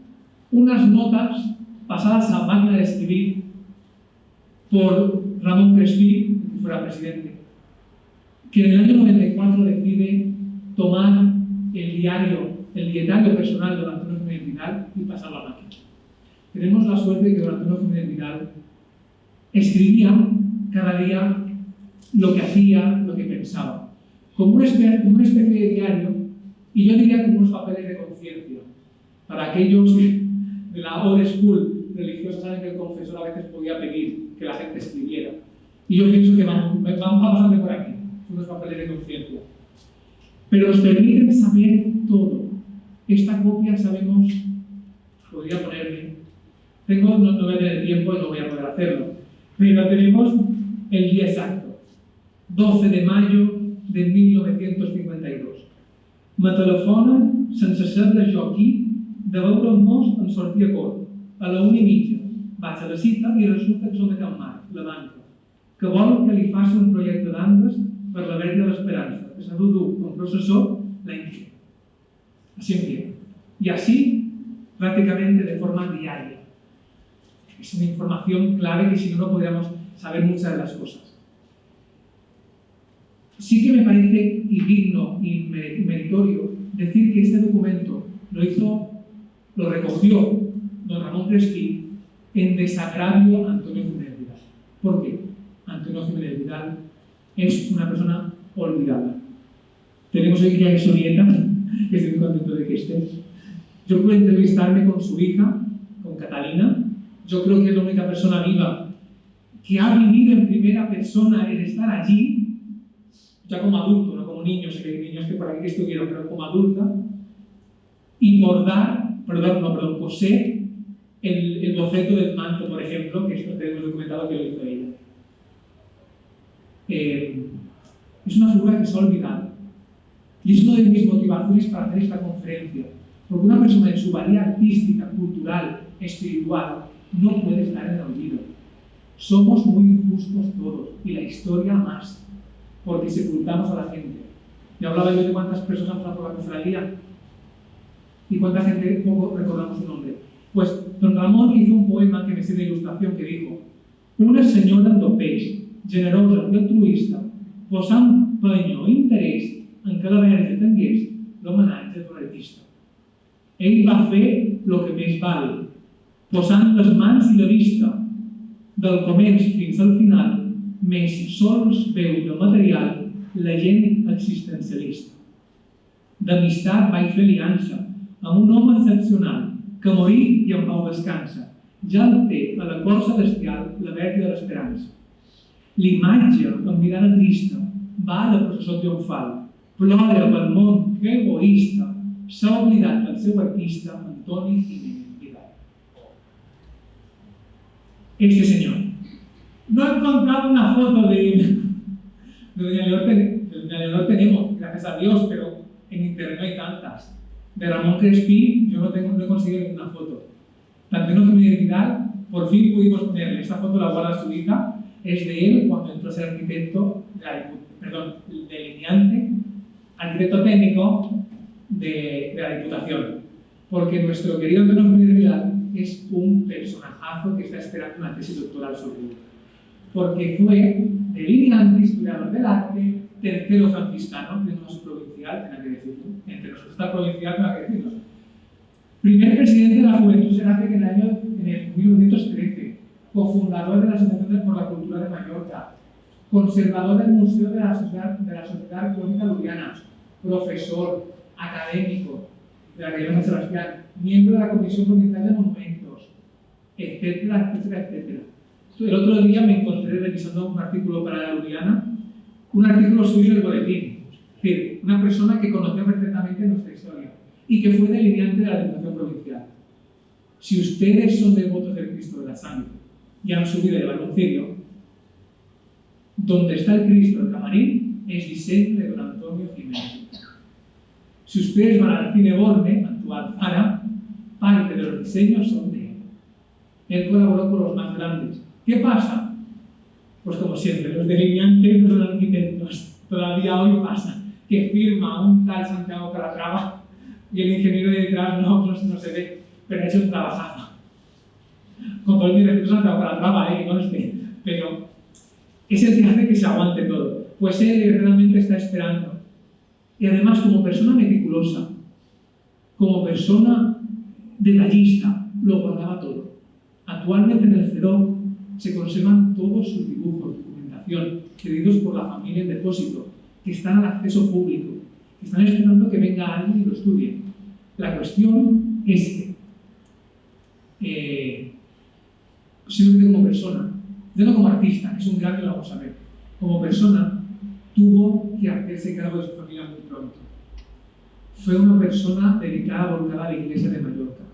unas notas pasadas a máquina de escribir por Ramón Crespi, que fuera presidente, que en el año 94 decide tomar el dietario personal de don Antonio Jiménez Vidal y pasarlo a la máquina. Tenemos la suerte de que don Antonio Jiménez Vidal escribía cada día lo que hacía, lo que pensaba, como una especie de diario, y yo diría como unos papeles de conciencia. Para aquellos de la old school religiosa saben que el confesor a veces podía pedir que la gente escribiera. Y yo pienso que vamos bastante por aquí, unos papeles de conciencia. Pero nos permiten saber todo. Esta copia, sabemos, podría ponerme, No voy a tener tiempo y no voy a poder hacerlo, pero tenemos el día exacto, 12 de mayo de 1952. Me telefonen sense saber jo aquí de veure un mos en sortir a cor. A la 1:30 vaig a la cita i resulta que són de Can Marc, la banca, que vol que li faci un projecte d'andes per la Verge de l'Esperança, que s'ha dut un processó l'any que ve. Así empieza. Y así, prácticamente de forma diaria. Es una información clave que si no, no podríamos saber muchas de las cosas. Sí que me parece digno y meritorio decir que este documento lo recogió don Ramón Crespí en desagravio a Antonio Jiménez Vidal. ¿Por qué? Antonio Jiménez Vidal es una persona olvidada. Tenemos aquí a su nieta, que estoy muy contento de que esté. Yo pude entrevistarme con su hija, con Catalina. Yo creo que es la única persona viva que ha vivido en primera persona el estar allí, ya como adulto, no como niño, sé que hay niños que por aquí estuvieron, pero como adulta, y coser el boceto del manto, por ejemplo, que esto tenemos documentado que lo hizo ella. Es una figura que se ha olvidado. Y es una de mis motivaciones para hacer esta conferencia. Porque una persona en su valía artística, cultural, espiritual, no puede estar en el olvido. Somos muy injustos todos, y la historia más, porque sepultamos a la gente. Y hablaba yo de cuántas personas han pasado por la cofradía y cuánta gente poco recordamos su nombre. Pues don Ramón hizo un poema que me sirve de ilustración que dijo: una senyora en peix, generosa i altruista, posant penyo i interès en que la Verge tingués l'homenatge d'un artista. Ell va fer el que més val, posant les mans i la vista del començ fins al final, més sols veu del material la gent existencialista. D'amistat vaig fer aliança amb un home excepcional que morí i en pau descansa. Ja el té a la cor celestial la Verge de l'Esperança. L'imatge, amb mirada trista, va a la processó triomfal. Plora pel món que egoista s'ha oblidat del seu artista Antoni Jiménez Vidal. Este señor. No he encontrado una foto de doña Leonor tenemos, gracias a Dios, pero en internet no hay tantas. De Ramón Crespí yo no he conseguido ninguna foto. Antonio Jiménez Vidal, por fin pudimos ponerle. Esta foto la guarda su hija, es de él cuando entró a ser arquitecto, delineante, arquitecto técnico de la Diputación. Porque nuestro querido Antonio Jiménez Vidal es un personajazo que está esperando una tesis doctoral sobre él. Porque fue delineante, historiador del arte, tercero franciscano, tenemos provincial, tenía que decirlo, entre nosotros está provincial, tenía que decirlo. Primer presidente de la Juventud Seráfica en el 1913, cofundador de la Asociación por la Cultura de Mallorca, conservador del Museo de la Sociedad Arqueológica Luriana, profesor, académico de la Academia de San Sebastián, miembro de la Comisión Provincial de Monumentos, etcétera, etcétera, etcétera. El otro día me encontré revisando un artículo para la Luriana, un artículo suyo del boletín. Es decir, una persona que conoció perfectamente nuestra historia y que fue delineante de la Diputación Provincial. Si ustedes son devotos del Cristo de la Sangre y han subido el Evangelio, donde está el Cristo del Camarín es diseño de don Antonio Jiménez. Si ustedes van al Cine Borne, actual Zara, parte de los diseños son de él. Él colaboró con los más grandes. ¿Qué pasa? Pues como siempre, los delineantes no son arquitectos. Todavía hoy pasa que firma un tal Santiago Calatrava y el ingeniero de detrás no se ve, pero ha hecho un trabajazo. Con todo el respeto a Santiago Calatrava, conste, pero es el que hace que se aguante todo. Pues él realmente está esperando. Y además, como persona meticulosa, como persona detallista, lo guardaba todo. Actualmente en el CEDOC se conservan todos sus dibujos, documentación, cedidos por la familia en depósito, que están al acceso público, que están esperando que venga alguien y lo estudie. La cuestión es que, simplemente como persona, ya no como artista, que es un gran que lo vamos a ver, como persona, tuvo que hacerse cargo de su familia muy pronto. Fue una persona dedicada, volcada a la Iglesia de Mallorca.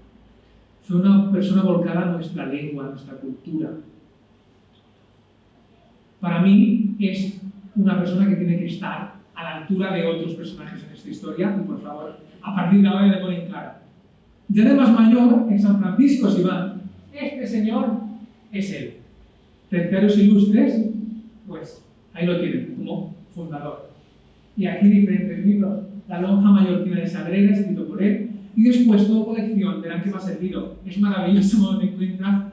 fue una persona volcada a nuestra lengua, a nuestra cultura. Para mí es una persona que tiene que estar a la altura de otros personajes en esta historia y, por favor, a partir de ahora le ponen cara. Ya de más mayor, en San Francisco se van. Este señor es él. Terceros ilustres, pues ahí lo tienen, como fundador. Y aquí diferentes libros. La lonja mallorquina de Sagrera, escrito por él. Y después toda colección, verán que va servido. Es maravilloso cuando te encuentras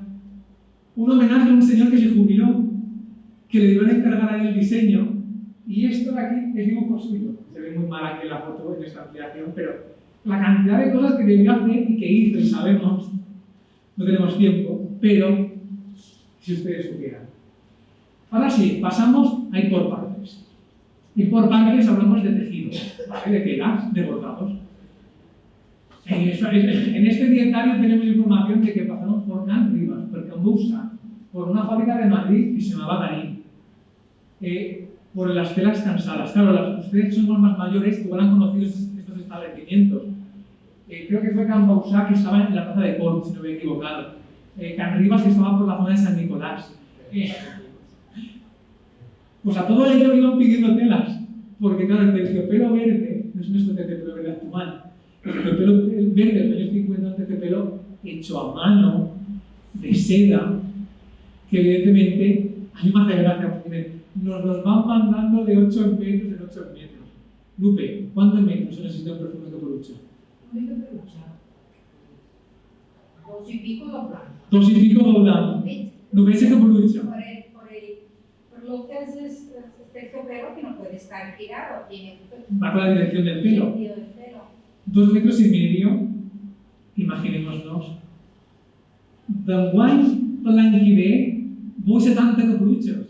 un homenaje a un señor que se jubiló, que le dieron a encargar a él el diseño. Y esto de aquí es dibujo suyo. Se ve muy mal aquí en la foto, en esta ampliación, pero la cantidad de cosas que debió hacer y que hizo, y sabemos, no tenemos tiempo, pero si ustedes supieran. Ahora sí, pasamos a ir por partes. Y por partes hablamos de tejidos, ¿vale? De telas, de bordados. En este dietario tenemos información de que pasaron por Can Rivas, por Cambusa, por una fábrica de Madrid que se llamaba Garín, por las telas cansadas. Claro, ustedes son más mayores, igual han conocido estos establecimientos. Creo que fue Can Bausá, que estaba en la plaza de Corp, si no me he equivocado. Can Rivas, que estaba por la zona de San Nicolás. Pues a todo ello iban pidiendo telas, porque claro, el terciopelo verde no es nuestro terciopelo verde actual. El terciopelo verde de los años 50 es un terciopelo hecho a mano, de seda, que evidentemente a mí me hace gracia, porque nos van mandando de 8 en metros en 8 en metros. Lupe, ¿cuántos metros se necesita un perfume de Copolucha? 2 y pico doblando. 2 y pico doblando. Lupe, ese Copolucha. Por lo que es terciopelo que no puede estar girado, tiene va con la dirección del pelo. 2 metros y medio, imaginémonos. D'enguany, l'any que ve, vull 70 caputxos,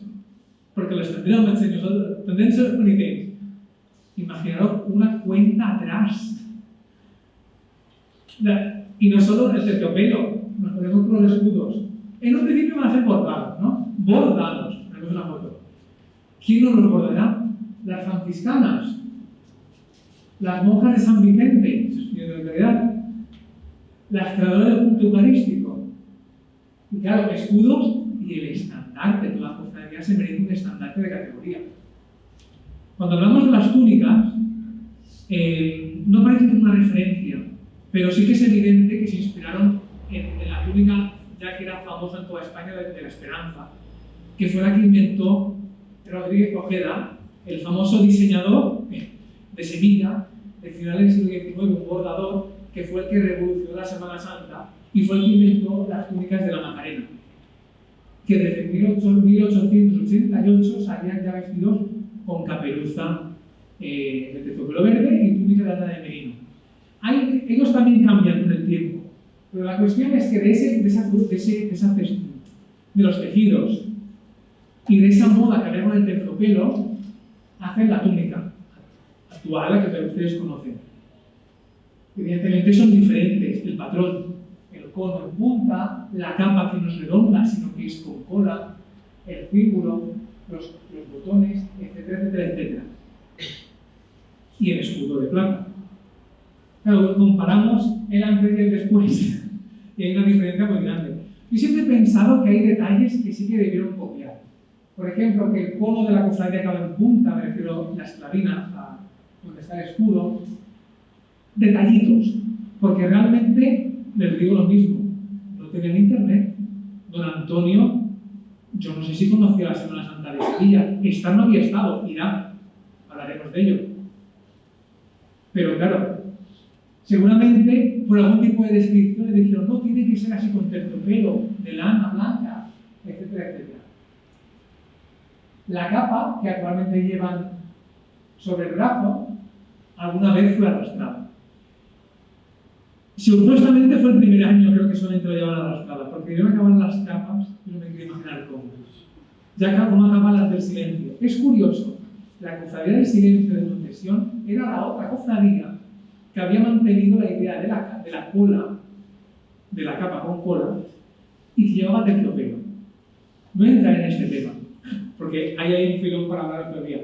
porque los tendremos nosotros, tendremos los penitentes. Imaginaros una cuenta atrás. Y no solo el terciopelo, nos ponemos con los escudos. En un principio van a ser bordados, ¿no? Bordados. Tenemos una foto. ¿Quién nos los bordará? Las franciscanas. Las monjas de San Vicente, estudiando de caridad. Las creadoras del culto eucarístico. Y claro, escudos y el estandarte. Toda la cofradía se merece un estandarte de categoría. Cuando hablamos de las túnicas, no parece que es una referencia, pero sí que es evidente que se inspiraron en la túnica, ya que era famosa en toda España, de la Esperanza, que fue la que inventó Rodríguez Ojeda, el famoso diseñador de Sevilla, de finales del siglo XIX, un bordador, que fue el que revolucionó la Semana Santa y fue el que inventó las túnicas de la Macarena, que desde 1888 salían ya vestidos con caperuza de terciopelo verde y túnica de lana de merino. Ellos también cambian con el tiempo, pero la cuestión es que de los tejidos y de esa moda que había con el terciopelo, hacen la túnica actual, la que ustedes conocen. Evidentemente son diferentes, el patrón, el cono en punta, la capa que no es redonda, sino que es con cola, el círculo, los botones, etcétera, etcétera, etcétera. Y el escudo de plata. Claro, comparamos el antes y el después, y hay una diferencia muy grande. Yo siempre he pensado que hay detalles que sí que debieron copiar. Por ejemplo, que el cono de la cofradía acaba en punta, me refiero a la esclavina, donde está el escudo. Detallitos, porque realmente les digo lo mismo, no tenían internet. Don Antonio, yo no sé si conocía la Semana Santa de Sevilla, esta no había estado, irá, hablaremos de ello. Pero claro, seguramente por algún tipo de descripción le dijeron, no, tiene que ser así con terciopelo, de lana blanca, etcétera, etcétera. La capa que actualmente llevan sobre el brazo, alguna vez fue arrastrada. Supuestamente fue el primer año, creo que solamente lo llevan arrastrada, porque yo me acaban las capas y no me quiero imaginar cómo. Ya como acaban las del silencio. Es curioso, la cofradía del silencio de Montesión era la otra cofradía que había mantenido la idea de la cola, de la capa con cola, y que llevaba terciopelo. No entraré en este tema, porque hay un filón para hablar otro día.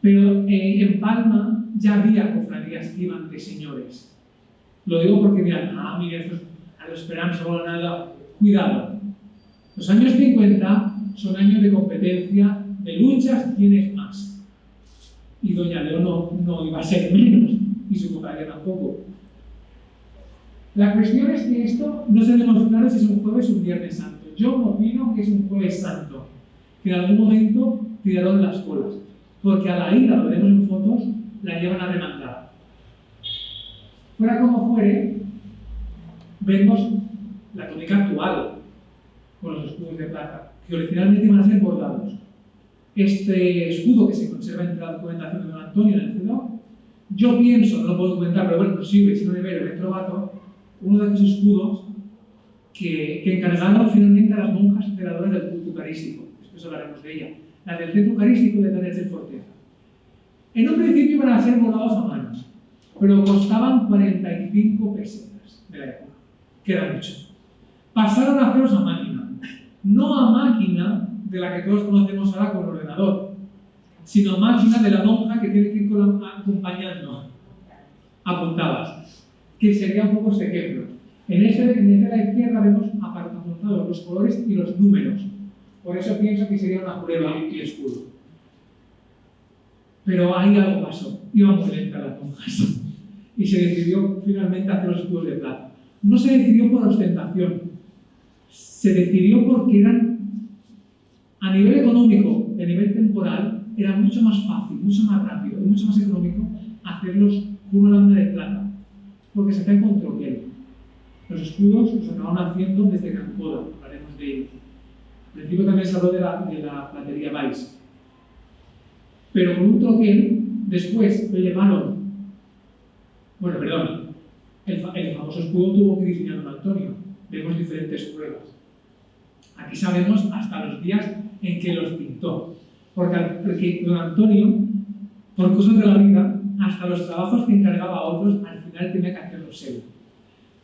Pero en Palma ya había cofradías que iban de señores. Lo digo porque dirán, mira, esto es a la esperanza o nada. Cuidado. Los años 50 son años de competencia, de luchas, quién es más. Y doña Leonor no iba a ser menos, y su compañera tampoco. La cuestión es que esto no tenemos claro si es un jueves o un viernes santo. Yo opino que es un jueves santo, que en algún momento tiraron las colas, porque a la ira, lo veremos en fotos, la llevan a remandar. Fuera como fuere, vemos la túnica actual, con los escudos de plata, que originalmente iban a ser bordados. Este escudo que se conserva entre la documentación de Don Antonio en el CEDO, yo pienso, no lo puedo documentar, pero bueno, nos sirve, si no me veo, me he trovato, uno de esos escudos que encargaron finalmente a las monjas celadoras del culto eucarístico. Después hablaremos de ella. Las del centro eucarístico de Tanet del Forteza. En un principio iban a ser bordados a mano, pero costaban 45 pesetas de la época, que era mucho. Pasaron a hacerlos a máquina. No a máquina de la que todos conocemos ahora con ordenador, sino máquina de la monja que tiene que ir acompañando. Apuntabas. Que sería un poco este ejemplo. En este de la izquierda vemos apuntados los colores y los números. Por eso pienso que sería una prueba y escudo. Pero ahí algo pasó. Iban muy lentas las monjas. Y se decidió finalmente hacer los escudos de plata. No se decidió por ostentación. Se decidió porque eran, a nivel económico y a nivel temporal, era mucho más fácil, mucho más rápido y mucho más económico hacerlos con una lámina de plata. Porque se hacen con troquel. Los escudos los acabaron haciendo desde Cancoda, hablaremos de ellos. Al principio también se habló de la platería Weiss. Pero con un troquel, después lo llevaron. Bueno, perdón. El famoso escudo tuvo que diseñar Don Antonio. Vemos diferentes pruebas. Aquí sabemos hasta los días en que los pintó. Porque Don Antonio, por cosas de la vida, hasta los trabajos que encargaba a otros, al final tenía que hacerlos él.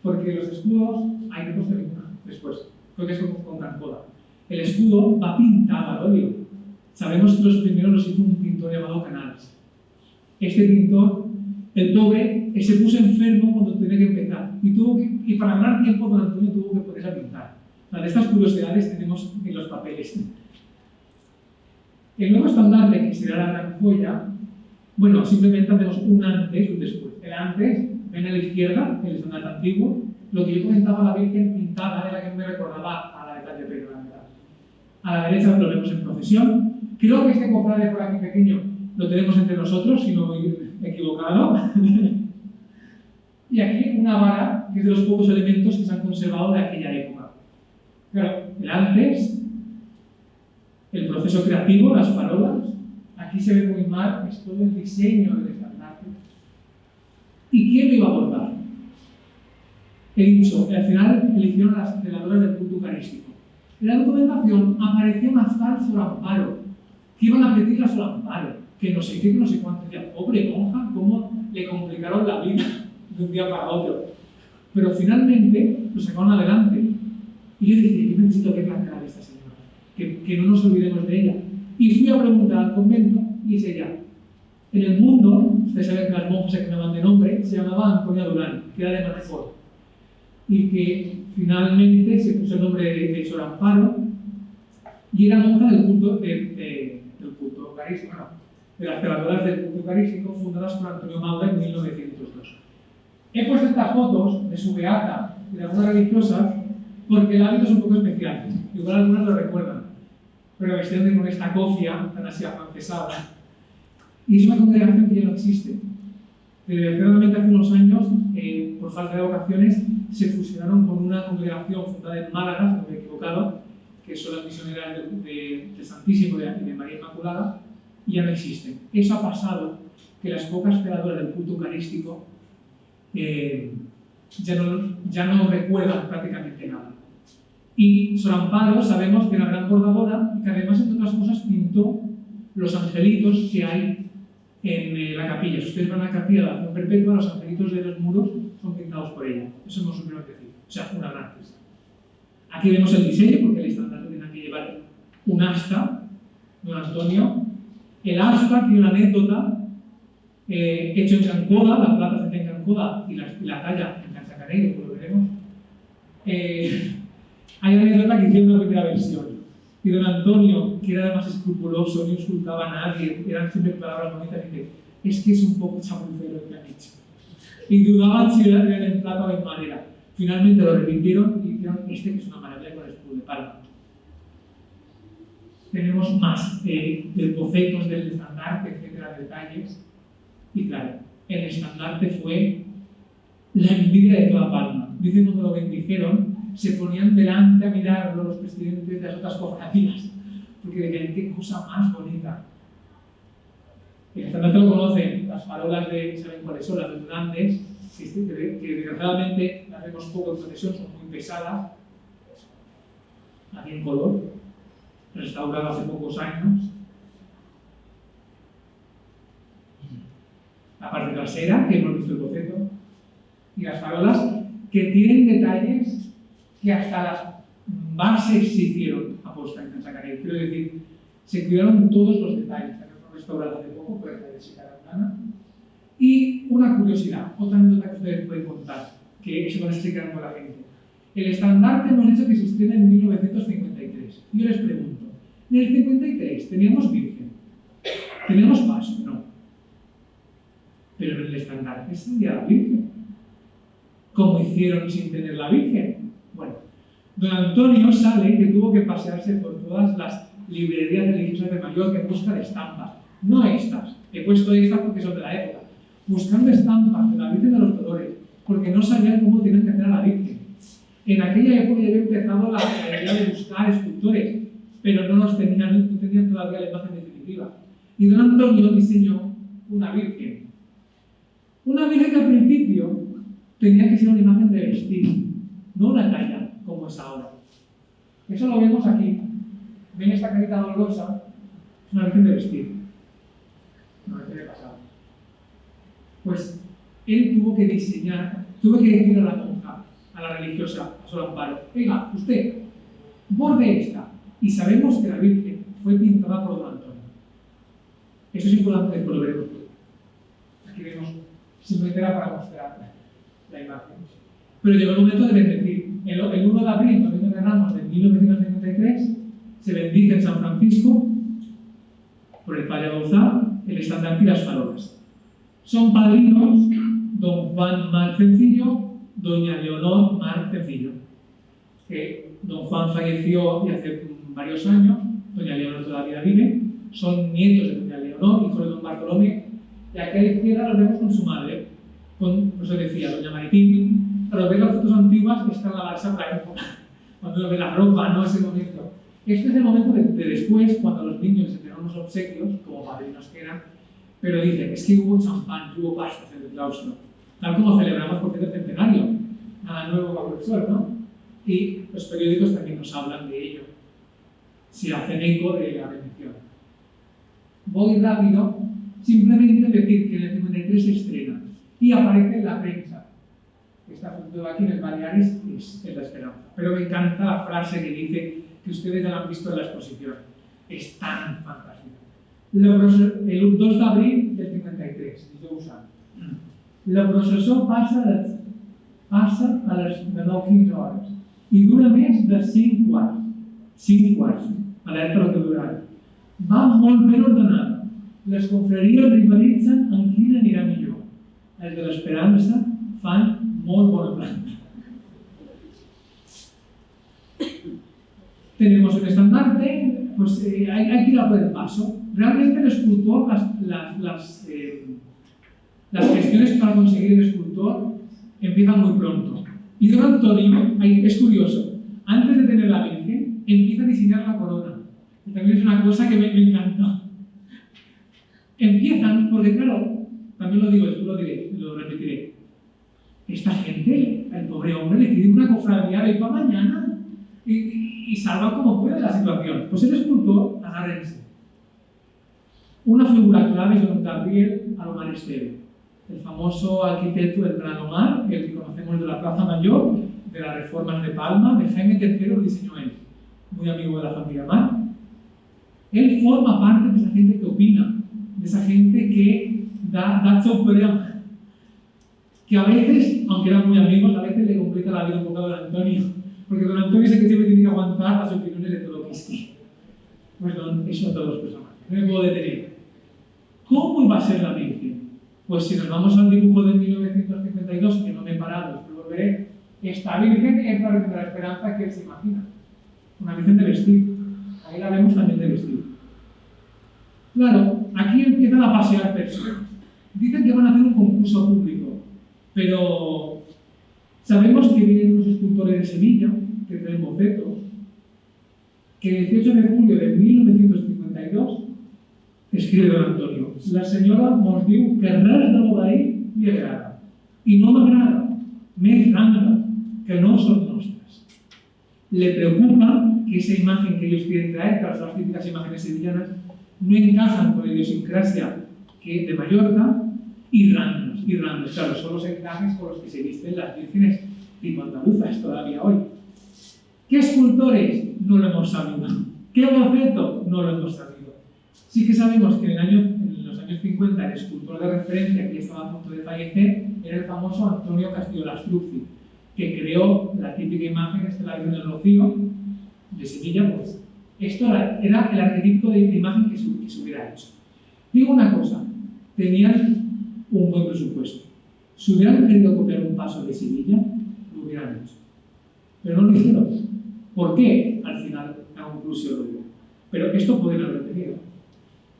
Porque los escudos, hay que poner una después, creo que es con Cancoda. El escudo va pintado al óleo. Sabemos que los primeros los hizo un pintor llamado Canals. Este pintor, el pobre, se puso enfermo cuando tenía que empezar. Y para ganar tiempo, Don Antonio tuvo que ponerse a pintar. De estas curiosidades tenemos en los papeles. El nuevo estandarte, que será la gran joya, bueno, simplemente hacemos un antes y un después. El antes, ven a la izquierda, el estandarte antiguo, lo que yo comentaba, la Virgen pintada, era la que me recordaba a la de Calle Pedro. A la derecha lo vemos en procesión. Creo que este cofrade por aquí pequeño lo tenemos entre nosotros, si no me he equivocado. Y aquí una vara, que es de los pocos elementos que se han conservado de aquella época. Claro, el antes, el proceso creativo, las farolas, aquí se ve muy mal, es todo el diseño del estandarte. ¿Y quién lo iba a bordar? He dicho, al final eligieron a las celadoras del culto eucarístico. En la documentación apareció una tal Sor Amparo, que iban a pedirle a Sor Amparo, que no sé qué, que no sé cuánto. Decía, pobre monja, cómo le complicaron la vida de un día para otro. Pero finalmente lo sacaron adelante. Y yo dije, yo necesito ver la cara de esta señora, que no nos olvidemos de ella. Y fui a preguntar al convento y es ella. En el mundo, ustedes saben que las monjas se cambiaban de nombre, se llamaba Antonia Durán, que era de Manacor. Y que finalmente se puso el nombre de Sor Amparo y era monja del culto eucarístico, bueno, de las celadoras del culto eucarístico fundadas por Antonio Maura en 1902. He puesto estas fotos de su beata y de algunas religiosas porque el hábito es un poco especial, igual algunas lo recuerdan, pero vestían con esta cofia tan así afrancesada. Y es una congregación que ya no existe. Desgraciadamente hace unos años, por falta de vocaciones, se fusionaron con una congregación fundada en Málaga, si no me he equivocado, que son las misioneras de Santísimo y de María Inmaculada, y ya no existen. Eso ha pasado, que las pocas celadoras del culto eucarístico ya no recuerdan prácticamente nada. Y Sor Amparo sabemos que era gran bordadora y que además, entre otras cosas, pintó los angelitos que hay en la capilla. Si ustedes van a la capilla de la Acción Perpetua, los angelitos de los muros son pintados por ella. Eso hemos supimos decir. O sea, una gran artista. Aquí vemos el diseño, porque el estandarte tiene que llevar un asta, Don Antonio. El asta tiene una anécdota, hecho en Cancoda, la plata se hace en Cancoda y la talla en Janeiro, pues lo veremos. Hay una anécdota que hicieron una primera versión. Y don Antonio, que era más escrupuloso, no insultaba a nadie, eran siempre palabras bonitas, y dice, es que es un poco chapucero lo que han hecho. Y dudaban si era en plata o en madera. Finalmente lo repitieron y dijeron, que es una maravilla con el escudo de Palma. Tenemos más bocetos del estandarte, etcétera, detalles. Y claro, el estandarte fue la envidia de toda Palma. Dicen cuando lo bendijeron, se ponían delante a mirarlo los presidentes de las otras cofradías, porque decían, qué cosa más bonita. El estandarte lo conocen, las farolas ¿saben cuáles son? Las de Durandes, que desgraciadamente las vemos poco en procesión, son muy pesadas, aquí en color, restaurado hace pocos años. La parte trasera, que hemos visto el boceto, y las farolas que tienen detalles que hasta las bases se hicieron aposta en Chacarero. Quiero decir, se cuidaron todos los detalles. También fue restaurado hace poco por el de Chicarandana. Y una curiosidad, otra anécdota que ustedes pueden contar, que eso con eso se quedan con la gente. El estandarte hemos dicho que se estrena en 1953. Yo les pregunto, en el 53 teníamos Virgen, teníamos paso, no. Pero en el estandarte salía la Virgen. ¿Cómo hicieron sin tener la Virgen? Bueno, don Antonio sale que tuvo que pasearse por todas las librerías religiosas de Mallorca en busca de estampas. No estas, he puesto estas porque son de la época. Buscando estampas de la Virgen de los Dolores, porque no sabían cómo tenían que hacer a la Virgen. En aquella época ya había empezado la idea de buscar escultores, pero no tenían todavía la imagen definitiva. Y don Antonio diseñó una Virgen. Una Virgen que al principio tenía que ser una imagen de vestir, no una talla, como es ahora. Eso lo vemos aquí. ¿Ven esta carita dolorosa? Es una Virgen de vestir. No me tiene pasado. Pues él tuvo que diseñar, tuvo que decir a la monja, a la religiosa, a Sor Amparo, oiga, usted, borde esta. Y sabemos que la Virgen fue pintada por don Antonio. Eso es importante, después lo veremos. Aquí vemos, simplemente era para mostrar la imagen. Pero llegó el momento de bendecir. El 1 de abril, domingo de Ramos de 1953, se bendice en San Francisco por el padre Bauzá el estandarte y las farolas. Son padrinos don Juan Marcencillo, doña Leonor Marcencillo. Don Juan falleció hace varios años, doña Leonor todavía vive, son nietos de doña Leonor, hijo de don Bartolomé, y aquí a la izquierda los vemos con su madre, por eso decía doña Maritín, pero ver las fotos antiguas está en la balsa por la época, cuando uno ve la ropa, no ese momento. Este es el momento de después, cuando los niños se dieron los obsequios, como padrinos que eran, pero dice, es que hubo champán, hubo pastas en el claustro, tal como celebramos por el centenario, nada nuevo bajo el sol, ¿no? Y los periódicos también nos hablan de ello, se hacen eco de la bendición. Voy rápido, simplemente decir que en el 53 se estrena y aparece en la prensa. Esta foto de aquí en el Baleares es la esperanza. Pero me encanta la frase que dice que ustedes ya la han visto en la exposición. Es tan fantástica. El 2 de abril del 53, dijous anys. El processó passa a les de 9-15 hores i dura més de 5 quarts. 5 quarts, alerta el que durarà. Va molt ben ordenada. Les confraries rivalitzen en quina anirà millor. Els de l'Esperança fan molt bona planta. Tenemos el estandarte, pues hay que ir a por el paso. Realmente el escultor, las gestiones para conseguir el escultor empiezan muy pronto. Y don Antonio, es curioso, antes de tener la Virgen, empieza a diseñar la corona. Y también es una cosa que me encantó. Empiezan, porque claro, también lo digo, después lo repetiré. Esta gente, el pobre hombre, le pide una cofradía de para mañana y salva como puede la situación. Pues el escultor, agárrense. Una figura clave es don Gabriel Alomar Esteve, el famoso arquitecto del Gran Omar, el que conocemos de la Plaza Mayor, de las reformas de Palma, de Jaime III lo diseñó él, muy amigo de la familia Mar. Él forma parte de esa gente que opina, de esa gente que da chopera. que a veces, aunque eran muy amigos, a veces le complica la vida un poco a don Antonio, porque don Antonio es el que siempre tiene que aguantar las opiniones de todo Quisqui. Pues eso a todos los personajes. No me puedo detener. ¿Cómo iba a ser la Virgen? Pues si nos vamos al dibujo de 1952, que no me he parado, después volveré, esta Virgen es la Virgen de la Esperanza que él se imagina. Una Virgen de vestido. Ahí la vemos también de vestido. Claro, aquí empiezan a pasear personas. Dicen que van a hacer un concurso público, pero sabemos que vienen unos escultores de Sevilla, que traen bocetos, que el 18 de julio de 1952 escribe don Antonio: la senyora mos diu que res de lo d'ahir li agrada. I no m'agrada, més randa, que no son nostres. Le preocupa que esa imagen que ellos quieren traer, que las típicas imágenes sevillanas, no encajan con la idiosincrasia de Mallorca, y randas. Claro, son los encajes con los que se visten las vírgenes tipo andaluzas todavía hoy. ¿Qué escultores? No lo hemos sabido. ¿Qué boceto? No lo hemos sabido. Sí que sabemos que en los años 50 el escultor de referencia que estaba a punto de fallecer era el famoso Antonio Castillo Lastruzzi, que creó la típica imagen de la Virgen del Rocío de Sevilla. Pues esto era el arquetipo de imagen que se hubiera hecho. Digo una cosa, tenían un buen presupuesto. Si hubieran querido copiar un paso de Sevilla, lo hubieran hecho. Pero no lo hicieron. ¿Por qué? Al final, la conclusión lo digo. Pero esto pueden haber tenido.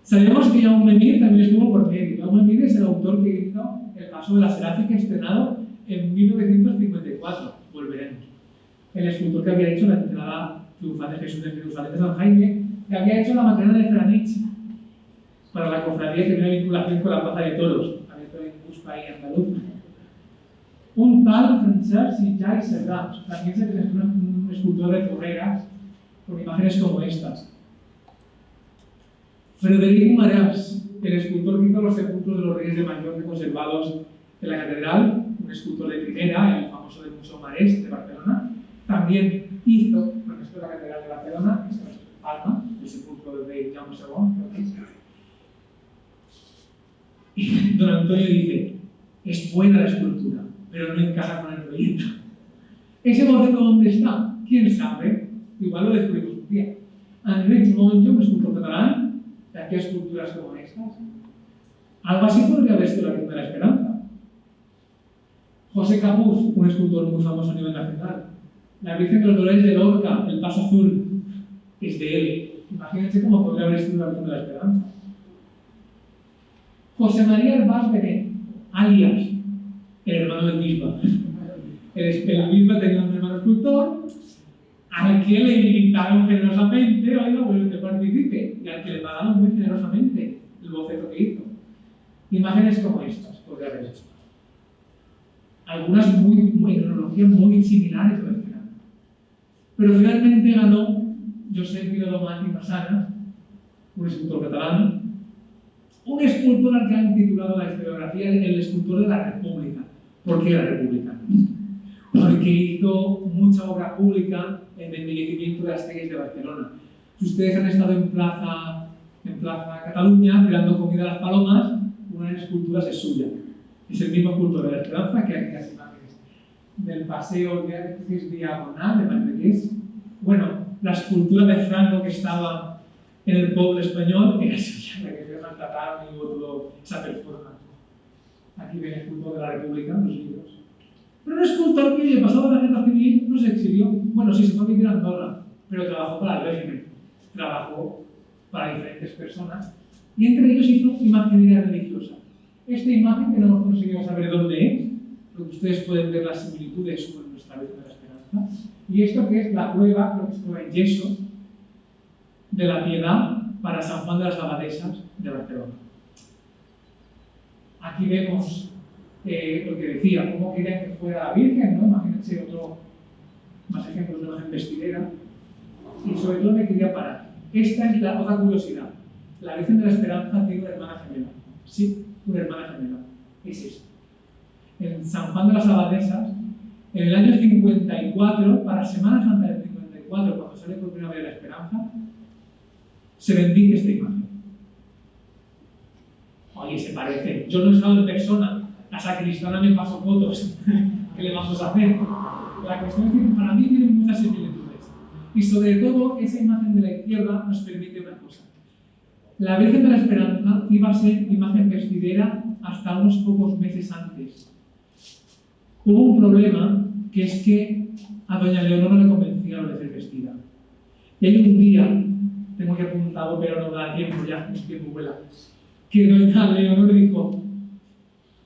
Sabemos que Jaume Mir también estuvo por medio. Jaume Mir es el autor que hizo el paso de la Seráfica estrenado en 1954. Volveremos. El escultor que había hecho la entrada triunfal de Jesús en Jerusalén de San Jaime, que había hecho la Macarena de Franich para la cofradía que tenía vinculación con la Plaza de Toros. Había también un busco ahí andaluz. Un tal Francesc Sitjar i Serrats. También se presentó un escultor de torreras con imágenes como estas. Frederic Maràs, el escultor que hizo los sepulcros de los reyes de Mallorca conservados en la catedral, un escultor de primera, el famoso del Museo Marès de Barcelona, también hizo, bueno, esto es la catedral de Barcelona, esto es Palma, el sepulcro del rey Jaume II. Y don Antonio dice: es buena la escultura, pero no encaja con el proyecto. ¿Ese boceto dónde está? ¿Quién sabe? Igual lo descubrimos un día. Enric Monjo, un escultor catalán, de aquí esculturas como estas. Algo así podría haber sido la Virgen de la Esperanza. José Capuz, un escultor muy famoso a nivel nacional. La Virgen de los Dolores de Lorca, el Paso Azul, es de él. Imagínense cómo podría haber sido la Virgen de la Esperanza. José María Herbás Benet, alias el hermano del Bisba. El Bisba tenía un hermano escultor al que le invitaron generosamente: oiga, pues que participe, y al que le pagaron muy generosamente el boceto que hizo. Imágenes como estas podría haber hecho. Algunas en cronología muy similares a la Esperanza. Pero finalmente ganó Josep Guido Domàs i Massana, un escultor catalán, un escultor al que han titulado la historiografía el escultor de la República. ¿Por qué la República? Porque hizo mucha obra pública en el embellecimiento de las calles de Barcelona. Si ustedes han estado en Plaza Cataluña tirando comida a las palomas, una de las esculturas es suya. Es el mismo escultor de la Esperanza que aquí las imágenes del paseo que es diagonal, me parece que es. Bueno, la escultura de Franco que estaba en el pueblo español era suya, la que se maltrataron y hubo toda esa performance. Aquí ven el escultor de la República, los libros. Pero un escultor que, pasado la guerra civil, no se exilió. Bueno, sí, se fue a vivir a Andorra, pero trabajó para el régimen. Trabajó para diferentes personas y entre ellos hizo imaginería religiosa. Esta imagen, que no hemos conseguido saber dónde es, pero ustedes pueden ver las similitudes con nuestra Virgen de la Esperanza. Y esto que es la prueba, creo que es prueba en yeso, de la piedad para San Juan de las Abadesas de Barcelona. Aquí vemos lo que decía, cómo querían que fuera la Virgen, ¿no? Imagínense más ejemplos de imagen vestidera. Y sobre todo me quería parar. Esta es la otra curiosidad. La Virgen de la Esperanza tiene una hermana gemela. Sí, una hermana gemela. Es esto. En San Juan de las Abadesas, en el año 54, para Semana Santa del 54, cuando sale por primera vez la Esperanza, se bendice esta imagen. Oye, se parece. Yo no he estado en persona. La sacristana me pasó fotos. ¿Qué le vamos a hacer? La cuestión es que para mí tienen muchas similitudes. Y sobre todo, esa imagen de la izquierda nos permite una cosa. La Virgen de la Esperanza iba a ser imagen vestidera hasta unos pocos meses antes. Hubo un problema, que es que a doña Leonor no le convencía lo de ser vestida. Y hay un día, tengo que apuntado, pero no da tiempo ya, el tiempo vuela, que doña Leonor dijo,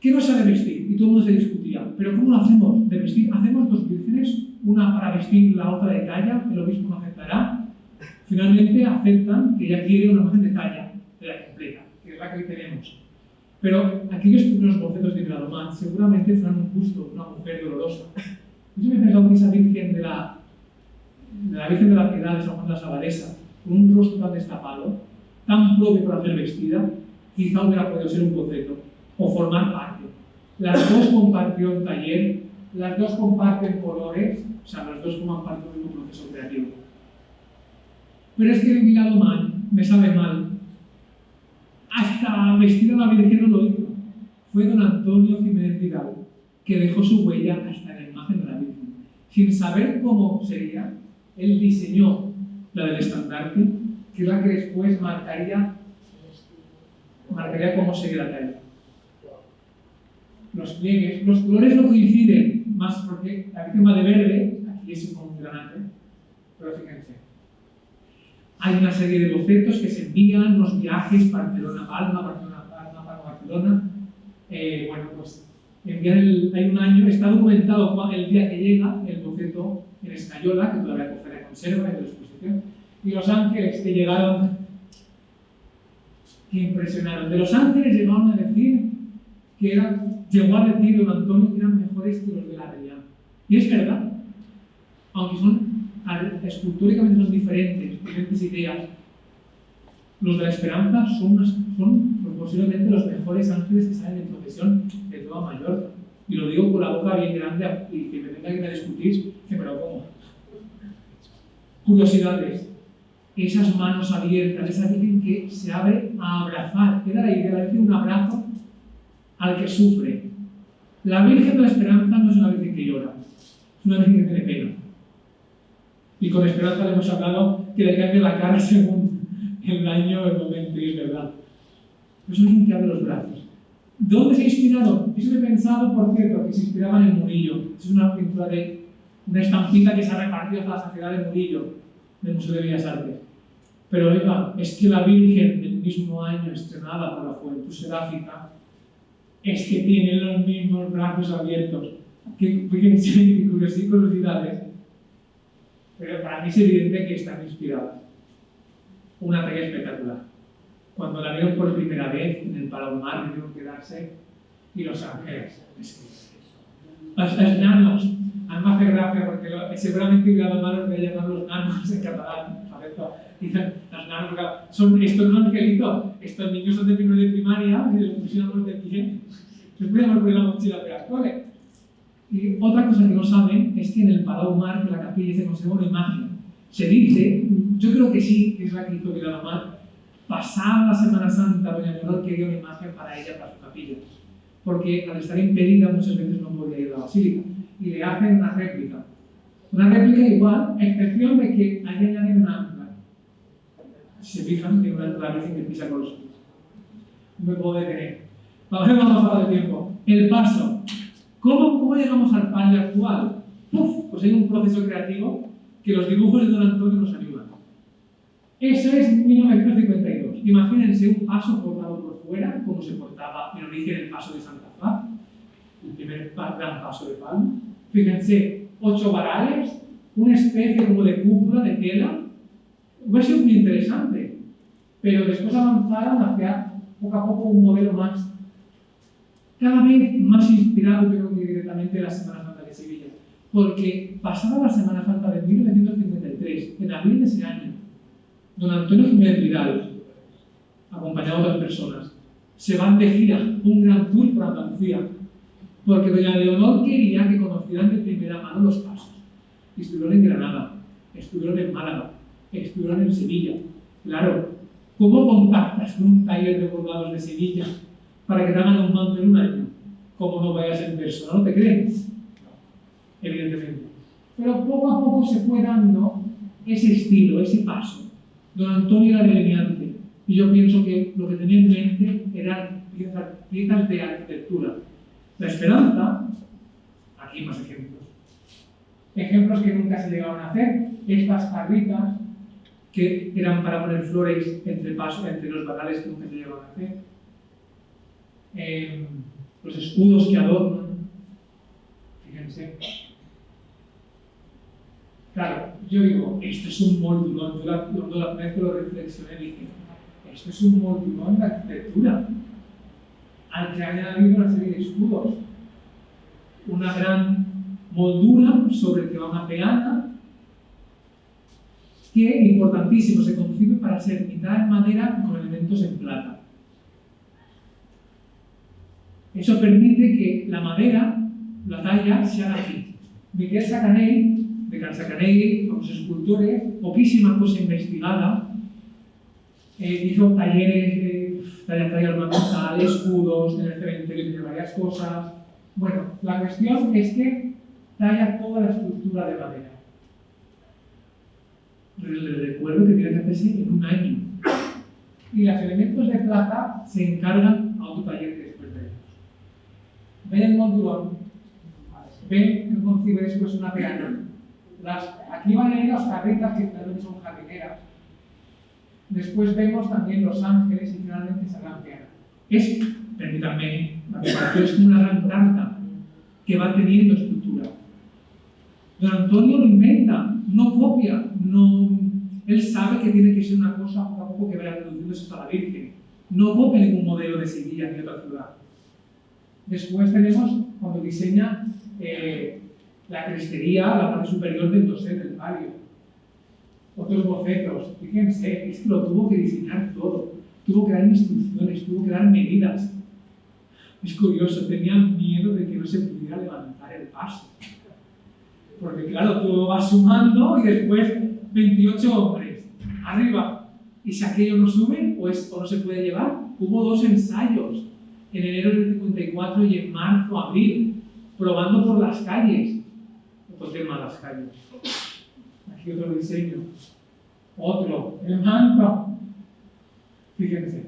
¿qué no sabe vestir? Y todo el mundo se discutía. ¿Pero cómo lo hacemos? ¿De vestir? ¿Hacemos dos vírgenes? Una para vestir, la otra de talla, el obispo no aceptará. Finalmente aceptan que ella quiere una imagen de talla, de la completa, que es la que hoy tenemos. Pero aquellos primeros bocetos de Viladomán seguramente serán un busto de una mujer dolorosa. Yo me he pensado que esa Virgen de la Virgen de la Piedad de San Juan de las Abadesas, con un rostro tan destapado, tan propio para ser vestida, quizá hubiera podido ser un boceto o formar parte. Las dos compartieron taller, las dos comparten colores, o sea, las dos forman parte del mismo proceso creativo. Pero es que en Viladomán me sabe mal. Hasta vestir a la Virgen no lo hizo. Fue don Antonio Jiménez Vidal que dejó su huella hasta en la imagen de la Virgen. Sin saber cómo sería, él diseñó la del estandarte, que es la que después marcaría cómo sería la talla. Los pliegues, los colores no coinciden, más porque la Virgen va de verde, aquí es un granate, pero fíjense. Hay una serie de bocetos que se envían, los viajes, Barcelona-Palma, Barcelona-Palma, Palma-Barcelona. Bueno, pues envían hay un año, está documentado el día que llega el boceto en Escayola, que todavía la conserva en la exposición, y Los Ángeles que llegaron, que impresionaron. De Los Ángeles llegaron a decir llegó a decir don Antonio que eran mejores que los de la Real. Y es verdad, aunque escultóricamente son diferentes ideas, los de la Esperanza son posiblemente los mejores ángeles que salen en procesión de toda Mallorca. Y lo digo con la boca bien grande y que me tenga que discutir, que me lo como. Curiosidades. Esas manos abiertas, esa Virgen que se abre a abrazar. Era la idea de un abrazo al que sufre. La Virgen de la Esperanza no es una Virgen que llora, es una Virgen que tiene pena. Y con Esperanza le hemos hablado que le cambia la cara según el año, el momento, y es verdad. Es una Virgen que abre los brazos. ¿Dónde se inspiraron? Eso he pensado, por cierto, que se inspiraban en Murillo. Es una pintura de una estampita que se ha repartido hasta la saciedad de Murillo, del Museo de Bellas Artes. Pero oiga, es que la Virgen del mismo año estrenada por la Juventud Seráfica es que tiene los mismos brazos abiertos. Fíjense qué curiosidades. Pero para mí es evidente que están inspiradas. Una talla espectacular. Cuando la vieron por primera vez en el Palomar, debieron quedarse, y Los Ángeles. Los nanos. A mí me hace gracia porque seguramente Viladomán los voy a llamar los nanos en catalán. Dicen, los nanos, esto es un angelito. Estos niños son de primero de primaria y los pusiéramos de pie. Les podíamos poner la mochila de actuales. Y otra cosa que no saben es que en el Palomar, de la capilla, se conserva una imagen. Se dice, yo creo que sí, que es la que hizo Viladomán, pasada la Semana Santa, doña Leonor quería una imagen para ella, para su capilla. Porque al estar impedida muchas veces no podía ir a la basílica. Y le hacen una réplica. Una réplica igual, a excepción de que ahí añaden una ancla. Si se fijan, tiene una ancla Virgen que pisa con los pies. No me puedo detener. Vamos a hablar de tiempo. El paso. ¿Cómo llegamos al palio actual? Pues hay un proceso creativo que los dibujos de don Antonio nos ayudan. Eso es 1952. Imagínense un paso cortado por fuera, como se cortaba en origen el paso de Santa Faz, el primer gran paso de Palma. Fíjense, 8 varales, una especie como de cúpula de tela. Hubiera sido muy interesante, pero después avanzaron hacia poco a poco un modelo más, cada vez más inspirado, yo creo que directamente de la Semana Santa de Sevilla. Porque pasada la Semana Santa de 1953, en abril de ese año, don Antonio Jiménez Vidal, acompañado de otras personas, se van de gira, un gran tour por Andalucía, porque doña Leonor quería que conocieran de primera mano los pasos. Y estuvieron en Granada, estuvieron en Málaga, estuvieron en Sevilla. Claro, ¿cómo contactas con un taller de bordados de Sevilla para que te hagan un manto en un año? como no vayas en persona, no te creen, evidentemente. Pero poco a poco se fue dando ese estilo, ese paso. Don Antonio era delineante y yo pienso que lo que tenía en mente eran piezas de arquitectura. La Esperanza, aquí más ejemplos. Ejemplos que nunca se llegaban a hacer. Estas jarritas que eran para poner flores entre los varales que nunca se llegaban a hacer. Los escudos que adornan. Fíjense. Claro, yo digo, esto es un moldurón. Yo la primera vez que lo reflexioné dije, esto es un moldurón de arquitectura. Al que han añadido una serie de escudos. Una gran moldura sobre el que va una peana, que, importantísimo, se concibe para ser mitad en madera con elementos en plata. Eso permite que la madera, la talla, se haga aquí. Miquel Sacanell, de Can Sacanell, con los escultores, poquísima cosa investigada, hizo talleres de talla ornamental, escudos, en el cementerio de varias cosas. Bueno, la cuestión es que talla toda la estructura de madera. Les recuerdo que tiene que hacerse en un año. Y los elementos de plata se encargan a otro taller que después veremos. Ven el moldurón, ven que concibe después una peana. Aquí van a ir las carretas que también son jardineras. Después vemos también los ángeles y finalmente esa gran peana. Permítanme, la comparación es como una gran tarta que va teniendo estructura. Don Antonio lo inventa, no copia, él sabe que tiene que ser una cosa poco a poco que vaya reduciéndose hasta la Virgen. No copia ningún modelo de Sevilla ni otra ciudad. Después tenemos cuando diseña la crestería, la parte superior del dosel del palio. Otros bocetos, fíjense, es que lo tuvo que diseñar todo. Tuvo que dar instrucciones, tuvo que dar medidas. Es curioso, tenían miedo de que no se pudiera levantar el paso. Porque claro, todo va sumando y después 28 hombres arriba. ¿Y si aquello no sube o no se puede llevar? Hubo 2 ensayos, en enero del 54 y en marzo, abril, probando por las calles. Otro tema, las calles. Aquí otro diseño. Otro, el manto. Fíjense.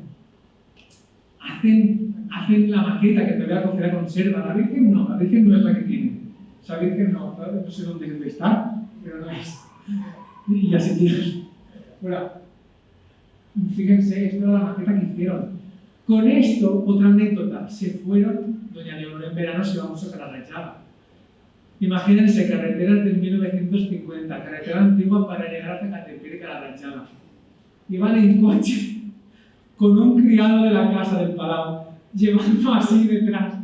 Hacen la maqueta que todavía cogerá conserva. La Virgen no es la que tiene. Esa Virgen no sé dónde debe estar, pero no es. Y ya se tiene. Bueno, fíjense, esto era la maqueta que hicieron. Con esto, otra anécdota, se fueron, doña Leonor en verano se vamos a Calarrachada. Imagínense, carreteras del 1950, carretera antigua para llegar hasta Catepec de Calarrachada. Iban en coche con un criado de la casa del Palau, llevando así detrás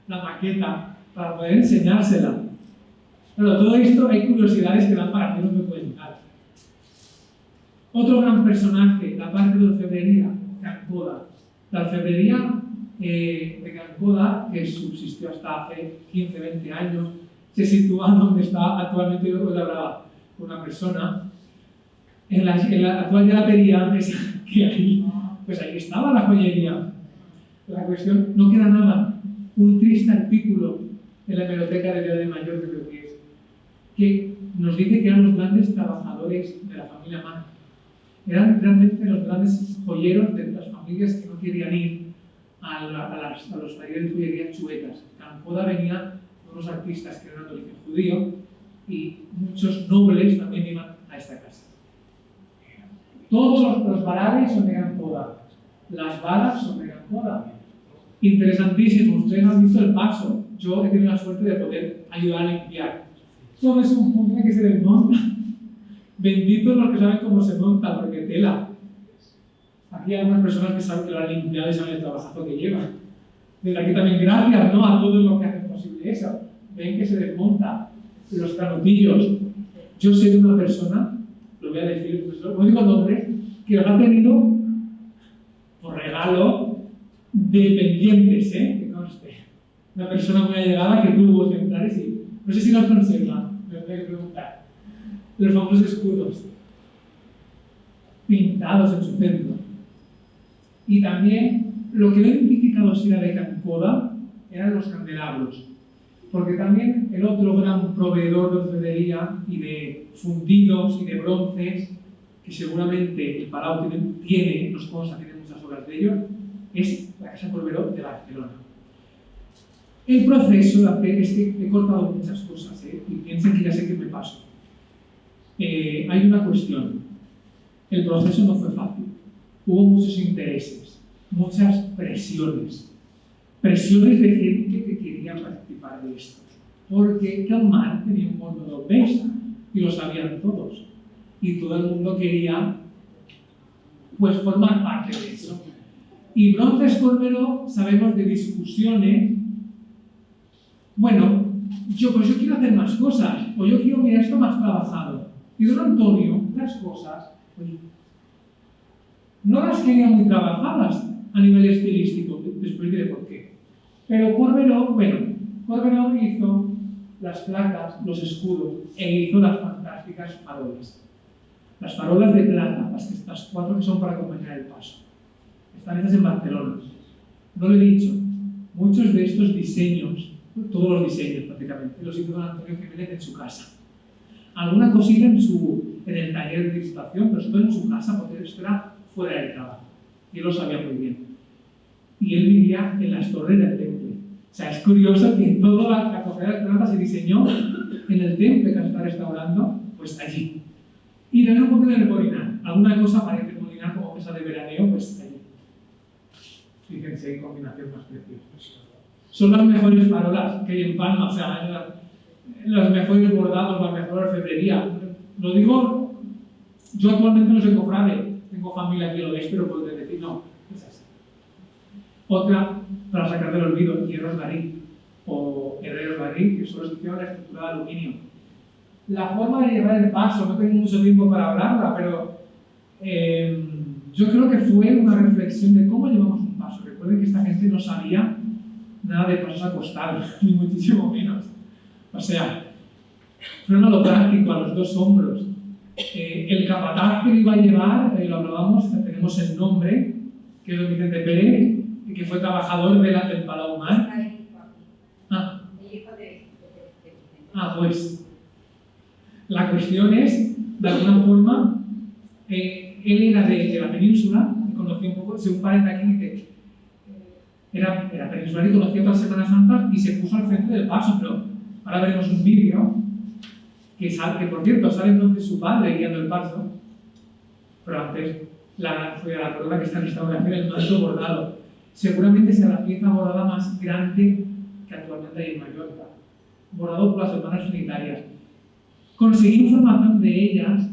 la maqueta para poder enseñársela. Pero todo esto hay curiosidades que dan para hacer un documental. Otro gran personaje, la parte de orfebrería, Cancoda. La orfebrería de Cancoda, que subsistió hasta hace 15-20 años, se sitúa donde está actualmente una persona. En la actual gelatería, que ahí, pues ahí estaba la joyería. La cuestión, no queda nada. Un triste artículo en la hemeroteca de Vía de Mayor, creo que es, que nos dice que eran los grandes trabajadores de la familia Mann. Eran realmente los grandes joyeros de las familias que no querían ir a los talleres de joyería chuetas. Cancoda venía de unos artistas que eran de origen judío y muchos nobles también iban a esta casa. Todos los varales son de Cancoda, las balas son de Cancoda. Interesantísimo, ustedes han visto el paso. Yo he tenido la suerte de poder ayudar a limpiar. Todo es un puzzle que se desmonta. Benditos los que saben cómo se monta, porque tela. Aquí hay algunas personas que saben que lo han limpiado y saben el trabajazo que llevan. Desde aquí también gracias, ¿no?, a todos los que hacen posible eso. Ven que se desmonta los canutillos. Yo sé de una persona, lo voy a decir, pues no digo nombres, que los ha tenido por regalo de pendientes, que conste. Una persona muy allegada que tuvo ejemplares y no sé si los conserva, me voy a preguntar. Los famosos escudos pintados en su centro. Y también lo que lo he identificado si era de Cancoda, eran los candelabros. Porque también el otro gran proveedor de orfebrería y de fundidos y de bronces, que seguramente el Palau tiene, nos consta, tiene muchas obras de ellos, es la Casa Corberó de Barcelona. El proceso de hacer, es que he cortado muchas cosas, y piensen que ya sé que me paso. Hay una cuestión. El proceso no fue fácil. Hubo muchos intereses, muchas presiones. Presiones de gente que quería participar de esto. Porque Calmar tenía un mundo de obesa, y lo sabían todos. Y todo el mundo quería, pues, formar parte de eso. Y Bronces Corberó, sabemos de discusiones. Bueno, yo quiero hacer más cosas, o yo quiero mirar esto más trabajado. Y don Antonio, las cosas, oye, no las quería muy trabajadas a nivel estilístico, después diré por qué. Pero Corberó hizo las placas, los escudos, e hizo las fantásticas farolas. Las farolas de plata, estas 4 que son para acompañar el paso. Están hechas en Barcelona. No lo he dicho, muchos de estos diseños, todos los diseños prácticamente, los hizo don Antonio Jiménez en su casa. Alguna cosita en el taller de instalación, pero todo en su casa, porque esto era fuera del trabajo. Y él lo sabía muy bien. Y él vivía en las torres del temple. O sea, es curioso que toda la Cofradía de Esperanza se diseñó en el temple que se está restaurando, pues allí. Y también un poco en el Molinar. Alguna cosa parece el Molinar como mesa de veraneo, pues allí. Fíjense, hay combinación más preciosa. Son las mejores farolas que hay en Palma, o sea, los mejores bordados, la mejor orfebrería. Lo digo, yo actualmente no soy cofrade, tengo familia que lo veis, pero podré decir, no, es así. Otra, para sacar del olvido, hierros Garí, o herreros Garí, que solo se hicieron la estructura de aluminio. La forma de llevar el paso, no tengo mucho tiempo para hablarla, pero yo creo que fue una reflexión de cómo llevamos un paso. Recuerden que esta gente no sabía nada de pasos acostados, ni muchísimo menos. O sea, fueron a lo práctico, a los 2 hombros. El capataz que lo iba a llevar, lo hablábamos, tenemos el nombre, que es don Vicente Pérez, que fue trabajador del Palau Mar. Pues la cuestión es, de alguna forma, él era de la península, y conocía un poco, según parece aquí, dice, era peninsular y conocía todas las Semanas Santas y se puso al frente del paso, pero ahora veremos un vídeo que por cierto, sale entonces su padre guiando el paso, pero antes fue a la corona que está en restauración el manto bordado. Seguramente sea la pieza bordada más grande que actualmente hay en Mallorca, bordado por las hermanas trinitarias. Conseguí información de ellas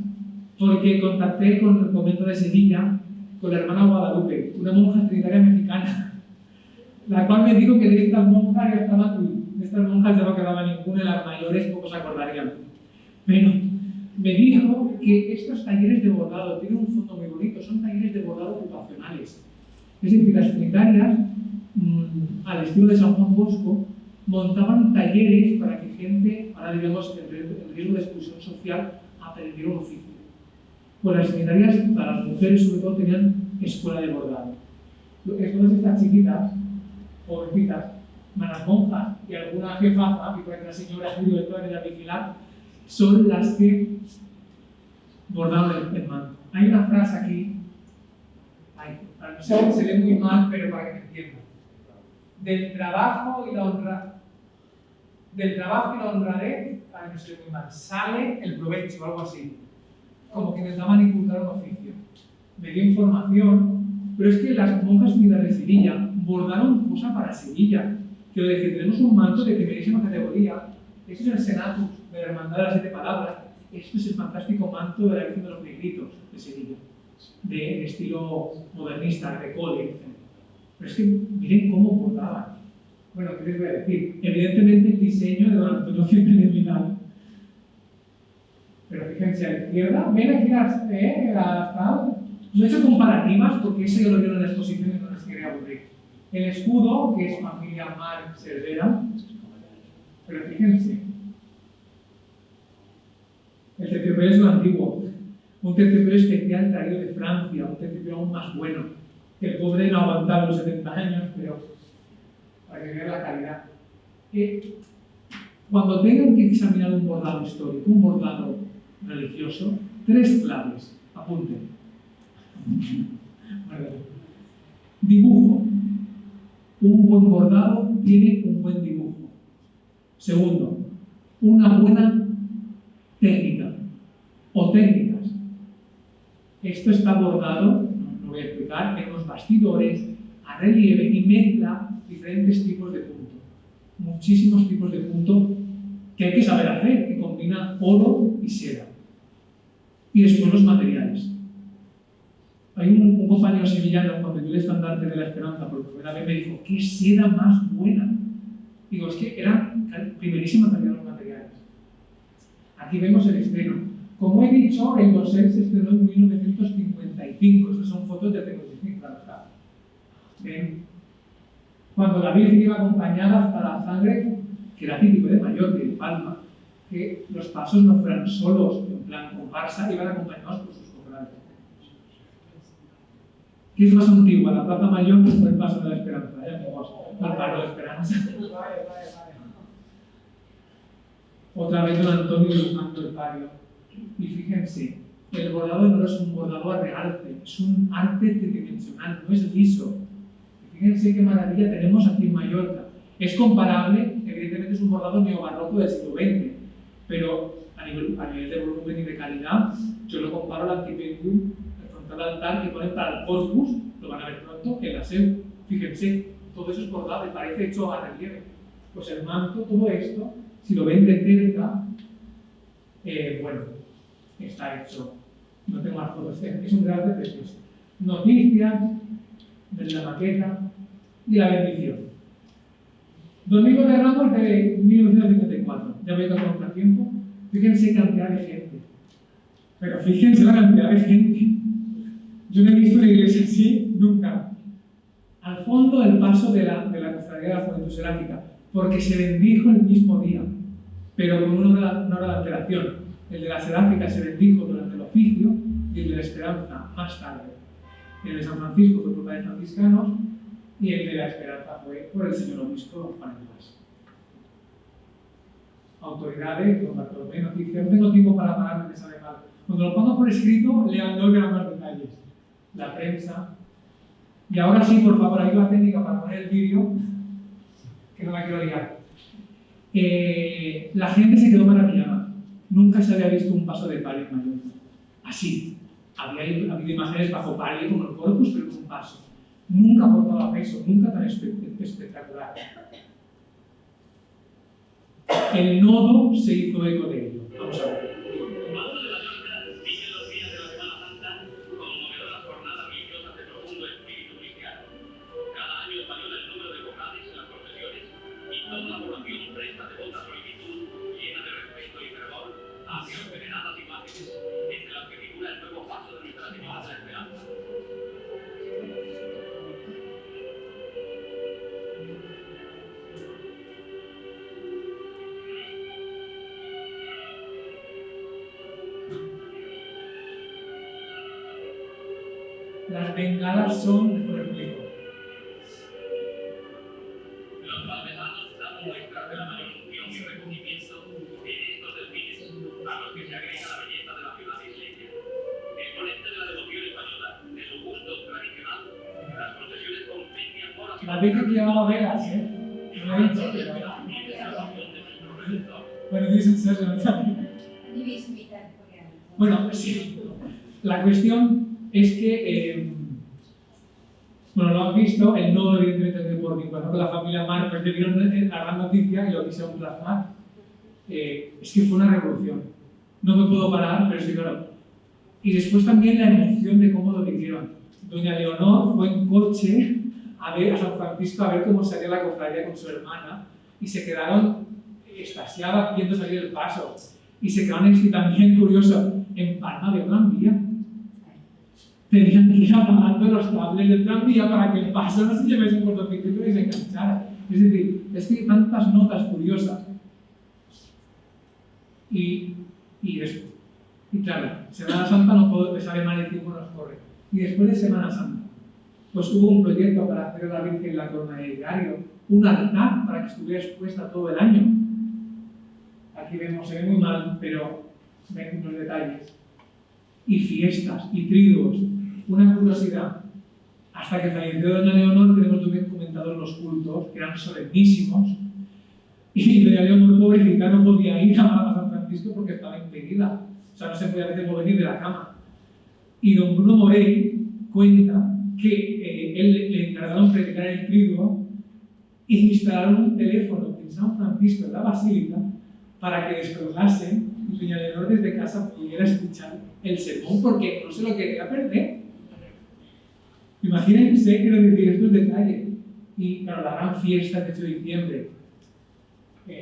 porque contacté con el convento de Sevilla, con la hermana Guadalupe, una monja trinitaria mexicana, la cual me dijo que de estas monjas ya estaba de estas monjas ya no quedaba ninguna, y las mayores pocos se acordarían. Pero me dijo que estos talleres de bordado tienen un fondo muy bonito, son talleres de bordado ocupacionales. Es decir, las trinitarias, al estilo de San Juan Bosco, montaban talleres para que gente, ahora digamos, en riesgo de exclusión social, aprendiera un oficio. Pues las trinitarias, para las mujeres sobre todo, tenían escuela de bordado. Todas estas chiquitas, pobrecitas, malas monjas y alguna jefaza, y por aquí una señora directora de la vigilar, son las que bordaron el manto. Hay una frase aquí, se ve muy mal, pero para que me entiendan. Del trabajo y la honradez, para que no se ve muy mal, sale el provecho, o algo así. Como que intentaban inculcar un oficio. Me dio información, pero es que las monjas unidas de Sevilla bordaron cosas para Sevilla. Quiero decir, tenemos un manto de primerísima categoría. Este es el Senatus de la Hermandad de las 7 Palabras. Este es el fantástico manto de la Virgen de los Negritos de Sevilla, de estilo modernista, de cole, etc. Pero es que miren cómo bordaban. Bueno, ¿qué les voy a decir? Evidentemente el diseño de don Antonio Jiménez Vidal. Pero fíjense a la izquierda, ven aquí no he hecho comparativas porque eso yo lo vieron en la exposición y no les quería aburrir. El escudo, que es familia Mar Cervera, pero fíjense, el terciopelo es lo antiguo, un terciopelo especial traído de Francia, un terciopelo aún más bueno, que el pobre no aguantaba los 70 años, pero para que vean la calidad. Cuando tengan que examinar un bordado histórico, un bordado religioso, 3 claves, apunten. Dibujo. Un buen bordado tiene un buen dibujo. Segundo, una buena técnica o técnicas. Esto está bordado, no lo voy a explicar, en los bastidores, a relieve y mezcla diferentes tipos de punto. Muchísimos tipos de punto que hay que saber hacer, que combina oro y seda. Y después los materiales. Hay un compañero sevillano, cuando vi el estandarte de la Esperanza por primera vez, me dijo, ¿qué seda más buena? Digo, es que eran primerísima calidad los materiales. Aquí vemos el estreno. Como he dicho, el dorsal se estrenó en 1955. Estas son fotos de Tecnología, claro está. ¿Ven? Cuando la Virgen iba acompañada hasta la sangre, que era típico de Mallorca y de Palma, que los pasos no fueran solos, en plan comparsa, iban acompañados por sus cofrades. ¿Qué es más antiguo, la Plaza Mayor o el Paso de la Esperanza? El Paro de Esperanza. Otra vez don Antonio dibujando el palio. Y fíjense, el bordado no es un bordado a realce, es un arte tridimensional, no es liso. Y fíjense qué maravilla tenemos aquí en Mallorca. Es comparable, evidentemente es un bordado neobarroco del siglo XX, pero a nivel de volumen y de calidad, yo lo comparo al antipendium, el frontal altar que ponen para el corpus, lo van a ver pronto, en la SEU. Fíjense, todo eso es bordado y parece hecho a relieve. Pues el manto, todo esto, si lo ven de cerca, bueno, está hecho. No tengo más fotos, es un realce precioso. Noticias de la maqueta y la bendición. Domingo de Ramos de 1954. Ya voy a tomar tiempo. Fíjense cantidad de gente. Pero fíjense la cantidad de gente. Yo no he visto una iglesia así nunca. Al fondo el paso de la Cofradía de la Juventud Seráfica, porque se bendijo el mismo día, pero con una hora de alteración. El de la Seráfica se bendijo durante el oficio y el de la Esperanza más tarde. El de San Francisco fue por padres franciscanos y el de la Esperanza fue por el señor obispo Juan Elías. Autoridades, don Bartolomé, noticias. No tengo tiempo para pararme, me sabe mal. Cuando lo pongo por escrito, leanlo y verán más detalles. La prensa. Y ahora sí, por favor, hay una técnica para poner el vídeo, que no la quiero liar. La gente se quedó maravillada. Nunca se había visto un paso de palio en Mallorca. Así. Había habido imágenes bajo palio como el corpus, pero con un paso. Nunca portaba peso, nunca tan espectacular. El nodo se hizo eco de ello. Vamos a ver. Las bengalas son, por ejemplo, los valdesanos dan muestras de la mayor unción y recogimiento en estos desfiles, a los que se agrega la belleza de la ciudad isleña. Exponente de la devoción española, de su gusto tradicional, las procesiones compendian horas y la Virgen que llevaba velas, ¿eh? No lo he dicho, pero... Bueno, dicen ser Bueno, sí. La cuestión es que, bueno, lo han visto, el nodo evidentemente de por cuando con la familia Mar, pues le vieron la gran noticia y lo quisieron plasmar. Es que fue una revolución. No me puedo parar, pero sí, claro. Y después también la emoción de cómo lo vivieron. Doña Leonor fue en coche a ver a San Francisco a ver cómo salía la cofradía con su hermana y se quedaron extasiadas viendo salir el paso. Y se quedaron también curiosos, en Palma de tranvía. Tenían que ir apagando los cables del tranvía para que el paso no se llevase un cortocircuito y se enganchara. Es decir, es que hay tantas notas curiosas. Y claro, Semana Santa no puedo saber mal el tiempo nos corre. Y después de Semana Santa, pues hubo un proyecto para hacer a la Virgen la corona de diario. un altar para que estuviera expuesta todo el año. Aquí vemos, se ve muy mal, pero ven los detalles. Y fiestas, y triduos. Una curiosidad, hasta que falleció doña Leonor tenemos documentados los cultos, que eran solemnísimos, y doña Leonor, pobrecita, no podía ir a San Francisco porque estaba impedida. O sea, no se podía meter o venir de la cama. Y don Bruno Morell cuenta que él le encargaron predicar el triduo e instalaron un teléfono en San Francisco, en la Basílica, para que descolgase y doña Leonor desde casa pudiera escuchar el sermón, porque no se lo quería perder. Imagínense, quiero decir, estos detalles. Y claro, la gran fiesta del 8 de diciembre,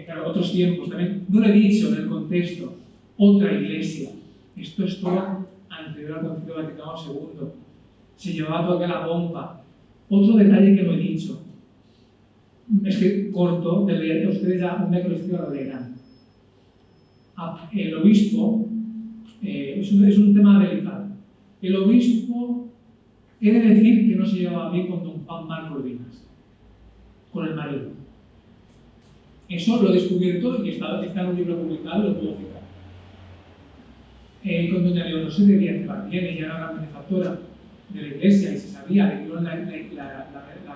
claro, otros tiempos también. No lo he dicho en el contexto, otra iglesia. Esto es todo anterior al Concilio Vaticano II. Se llevaba todavía la pompa. Otro detalle que no he dicho, es que corto de leer, ustedes ya un día que lo leerán. El obispo, es un tema delicado. El obispo, he de decir que no se llevaba bien con don Juan Marcos Dinas, con el marido. Eso lo he descubierto y está en un libro publicado, lo puedo citar. Con doña Leonor no se debía llevar bien, ella era la benefactora de la iglesia y se sabía, le dieron la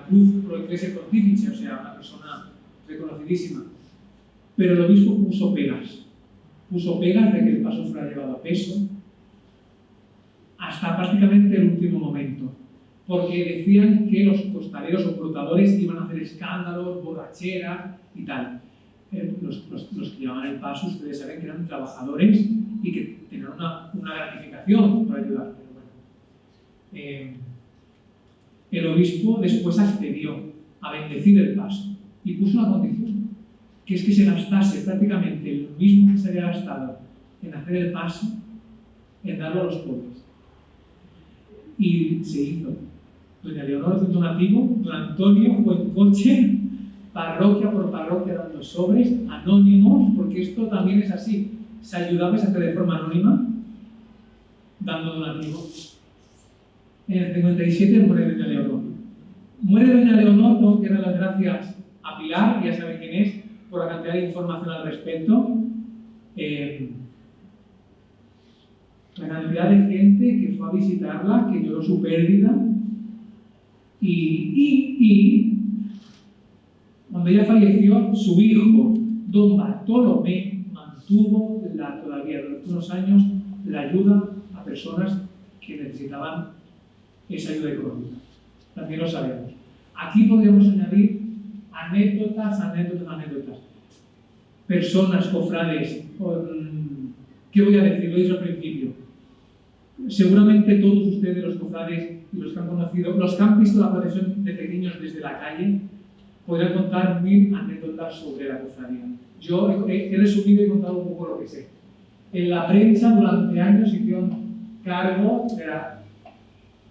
cruz por la iglesia pontífice, o sea, una persona reconocidísima. Pero el obispo puso pegas de que el paso fuera llevado a peso hasta prácticamente el último momento, porque decían que los costaleros o portadores iban a hacer escándalos, borracheras y tal. Los que llevaban el paso, ustedes saben que eran trabajadores y que tenían una gratificación por ayudar. Pero bueno, el obispo después accedió a bendecir el paso y puso una condición, que es que se gastase prácticamente lo mismo que se había gastado en hacer el paso, en darlo a los pobres. Y se hizo. Doña Leonor de un donativo, don Antonio fue en coche, parroquia por parroquia, dando sobres anónimos, porque esto también es así. Se ayudaba a hacer de forma anónima, dando donativos. En el 57 muere doña Leonor. Muere doña Leonor, tengo que dar las gracias a Pilar, ya saben quién es, por la cantidad de información al respecto. La cantidad de gente que fue a visitarla, que lloró su pérdida. Y cuando ella falleció, su hijo, don Bartolomé, mantuvo todavía durante unos años la ayuda a personas que necesitaban esa ayuda económica. También lo sabemos. Aquí podríamos añadir anécdotas. Personas, cofrades, ¿qué voy a decir? Lo he dicho al principio. Seguramente todos ustedes, los cofrades y los que han conocido, los que han visto la procesión de pequeños desde la calle, podrán contar 1000 anécdotas sobre la cofradía. Yo he resumido y contado un poco lo que sé. En la prensa durante años hicieron cargo de la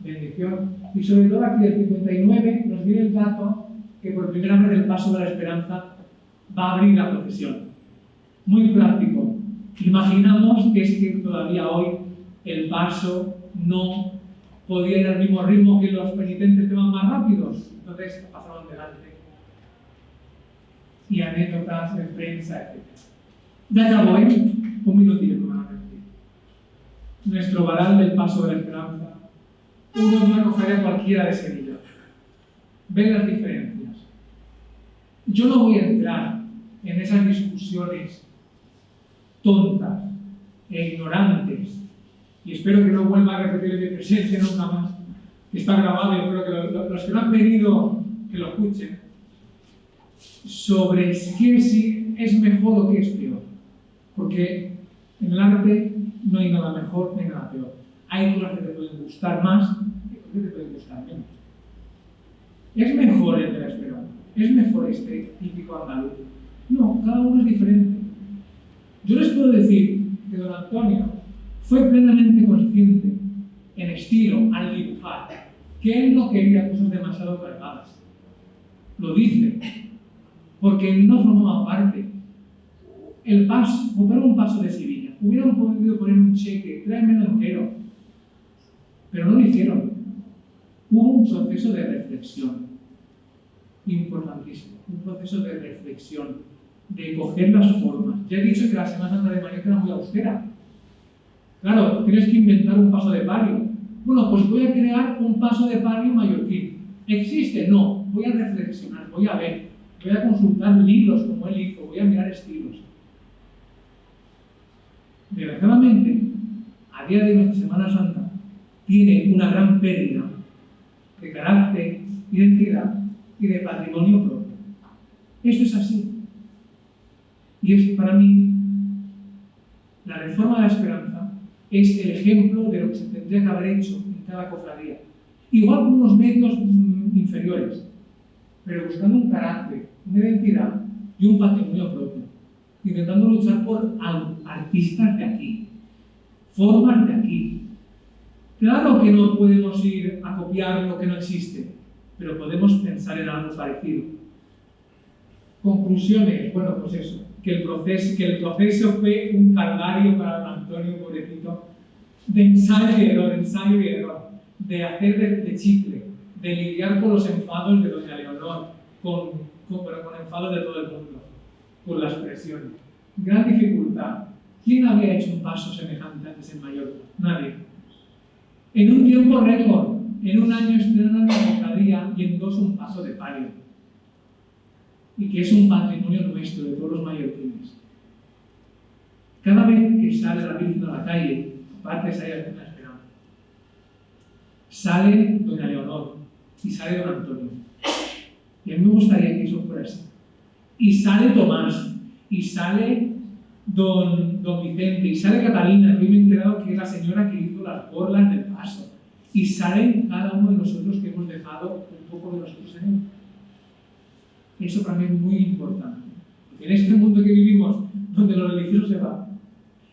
bendición y sobre todo aquí del 59 nos viene el dato que por primera vez el Paso de la Esperanza va a abrir la procesión. Muy práctico. Imaginamos que es que todavía hoy el paso no podía ir al mismo ritmo que los penitentes que van más rápidos. Entonces pasaban delante. Y anécdotas de prensa, etc. Ya acabo, un minutillo, me van a permitir. Nuestro varal del Paso de la Esperanza, uno de una cofradía cualquiera de Sevilla. Ven las diferencias. Yo no voy a entrar en esas discusiones tontas e ignorantes, y espero que no vuelva a repetir mi presencia nunca más, que está grabado y espero que los que no han venido que lo escuchen, sobre qué si es mejor o qué es peor, porque en el arte no hay nada mejor ni nada peor. Hay cosas que te pueden gustar más y cosas que te pueden gustar menos. ¿Es mejor el de la esperanza? ¿Es mejor este típico andaluz? No, cada uno es diferente. Yo les puedo decir que don Antonio fue plenamente consciente, en estilo, al dibujar, que él no quería cosas demasiado cargadas. Lo dice, porque él no formaba parte. El paso, compraron un paso de Sevilla, hubieran podido poner un cheque, tráemelo entero, pero no lo hicieron. Hubo un proceso de reflexión. importantísimo, un proceso de reflexión, de coger las formas. Ya he dicho que la Semana Santa de Mallorca era muy austera. Claro, tienes que inventar un paso de palio. Bueno, pues voy a crear un paso de palio mallorquín. ¿Existe? No. Voy a reflexionar, voy a ver, voy a consultar libros como él hizo, voy a mirar estilos. Desgraciadamente, a día de nuestra Semana Santa, tiene una gran pérdida de carácter, identidad y de patrimonio propio. Esto es así. Y es para mí, la Reforma de la Esperanza es el ejemplo de lo que se tendría que haber hecho en cada cofradía. Igual con unos medios inferiores, pero buscando un carácter, una identidad y un patrimonio propio. Intentando luchar por artistas de aquí, formas de aquí. Claro que no podemos ir a copiar lo que no existe, pero podemos pensar en algo parecido. Conclusiones, bueno, pues eso, que el proceso fue un calvario para don Antonio, pobrecito, de ensayo y error, de hacer de chicle, de lidiar con los enfados de doña Leonor, con enfados de todo el mundo, con las presiones. Gran dificultad. ¿Quién había hecho un paso semejante antes en Mallorca? Nadie. En un tiempo récord, en un año estrenan la cofradía y en 2 un paso de palio. Y que es un patrimonio nuestro, de todos los mallorquines. Cada vez que sale la Virgen a la calle, aparte de salir a la Esperanza, sale doña Leonor y sale don Antonio. Y a mí me gustaría que eso fuera así. Y sale Tomás, y sale don Vicente, y sale Catalina, que hoy me he enterado que es la señora que hizo las borlas del paso. Y salen cada uno de nosotros que hemos dejado un poco de nosotros en él. Eso para mí es muy importante. Porque en este mundo que vivimos, donde lo religioso se va,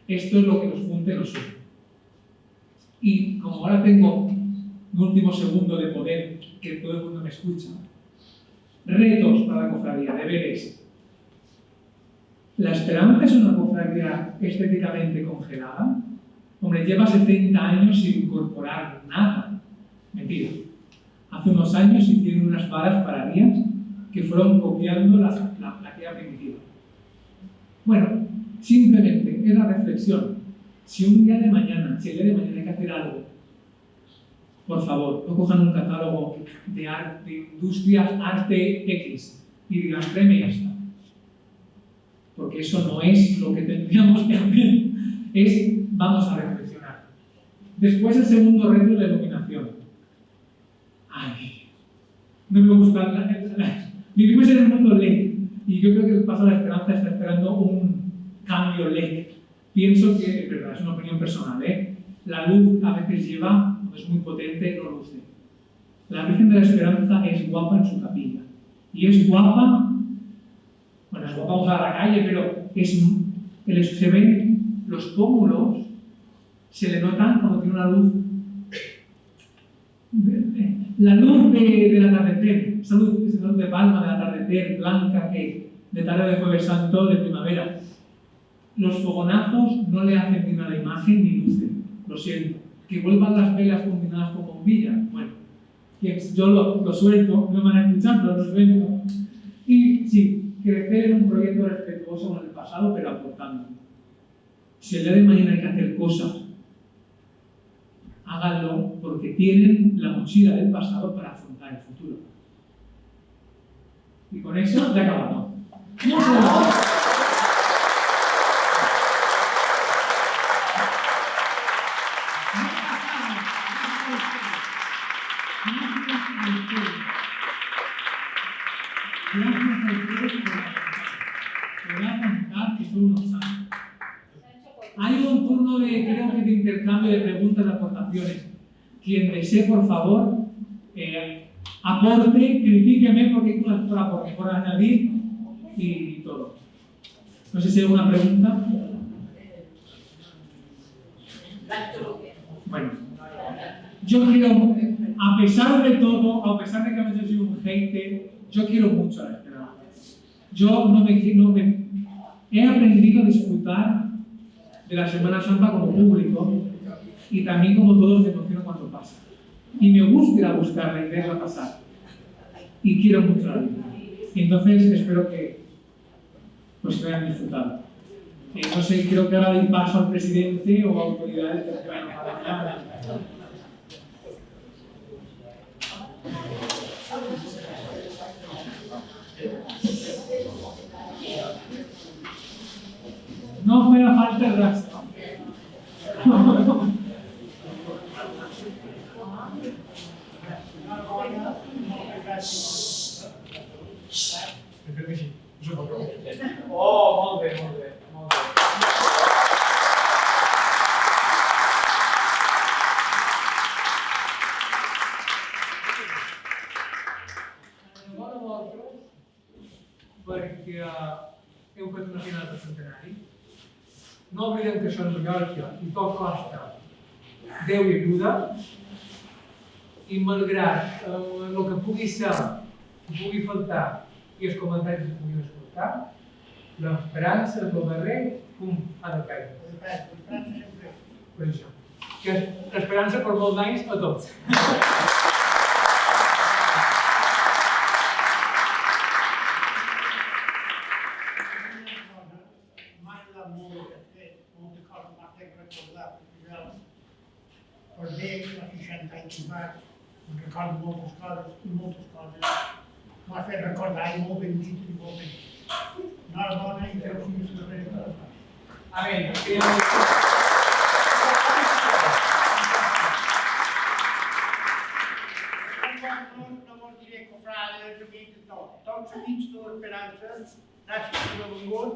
esto es lo que nos junta y nos une. Y como ahora tengo un último segundo de poder, que todo el mundo me escucha, retos para la cofradía, deberes. ¿La Esperanza es una cofradía estéticamente congelada? Hombre, lleva 70 años sin incorporar nada. Mentira. Hace unos años hicieron unas varas para guías que fueron copiando la guía primitiva. Bueno, simplemente es la reflexión. Si el día de mañana hay que hacer algo, por favor, no cojan un catálogo de industrias arte X y digan, tráeme esta. Porque eso no es lo que tendríamos que hacer. Vamos a reflexionar. Después el segundo reto es la iluminación. Ay, no me gusta. Vivimos en el mundo LED y yo creo que el Paso de la Esperanza está esperando un cambio LED. Pienso que, es verdad, es una opinión personal, la luz a veces lleva, cuando es muy potente, no luce. La Virgen de la Esperanza es guapa en su capilla. Y es guapa, bueno, es guapa, vamos a la calle, pero se ven los pómulos, se le notan cuando tiene una luz. La luz del atardecer, esa luz de palma del atardecer, blanca, que de tarde de Jueves Santo, de primavera. Los fogonazos no le hacen bien a la imagen ni lucen, lo siento. Que vuelvan las velas combinadas con bombillas, bueno, yo lo suelto, no me van a escuchar, pero lo suelto. Y sí, crecer en un proyecto respetuoso con el pasado, pero aportando. Si el día de mañana hay que hacer cosas, háganlo porque tienen la mochila del pasado para afrontar el futuro. Y con eso ya acabamos. Hay un turno creo que de intercambio de preguntas y aportaciones. Quien desee, por favor, aporte, critíqueme porque hay cosas por añadir y todo. No sé si hay alguna pregunta. Bueno, yo quiero, a pesar de todo, a pesar de que a veces soy un hater, yo quiero mucho a la Esperanza. He aprendido a disfrutar de la Semana Santa como público y también como todos me emociono cuando pasa. Y me gusta ir a buscarla y verla pasar. Y quiero mucho a la vida. Y entonces espero que pues hayan disfrutado. No sé, creo que ahora doy paso al presidente o a autoridades que vayan a hablar. No me falta el rastro. Crec que sí. No sé per què. Oh, molt bé, molt bé. Molt bé. Enhorabona a vosaltres perquè heu fet una final de centenari. No oblidem que això és Mallorca i tot costa. Déu hi ajuda. I malgrat el que pugui ser, que pugui faltar i els comentaris que puguin escoltar, l'esperança és el darrer punt a la caire. Per això. Que l'esperança per molts anys a tots. Per bé, fa 60 anys que vaig, em recordo moltes coses. M'ha fet recordar i molt ben dit i molt ben dit. Enhorabona i Déu sigui sempre de les coses. Amén. No vos diré cofrades, amics, no. Tots amics de l'esperança, gràcies per haver vingut.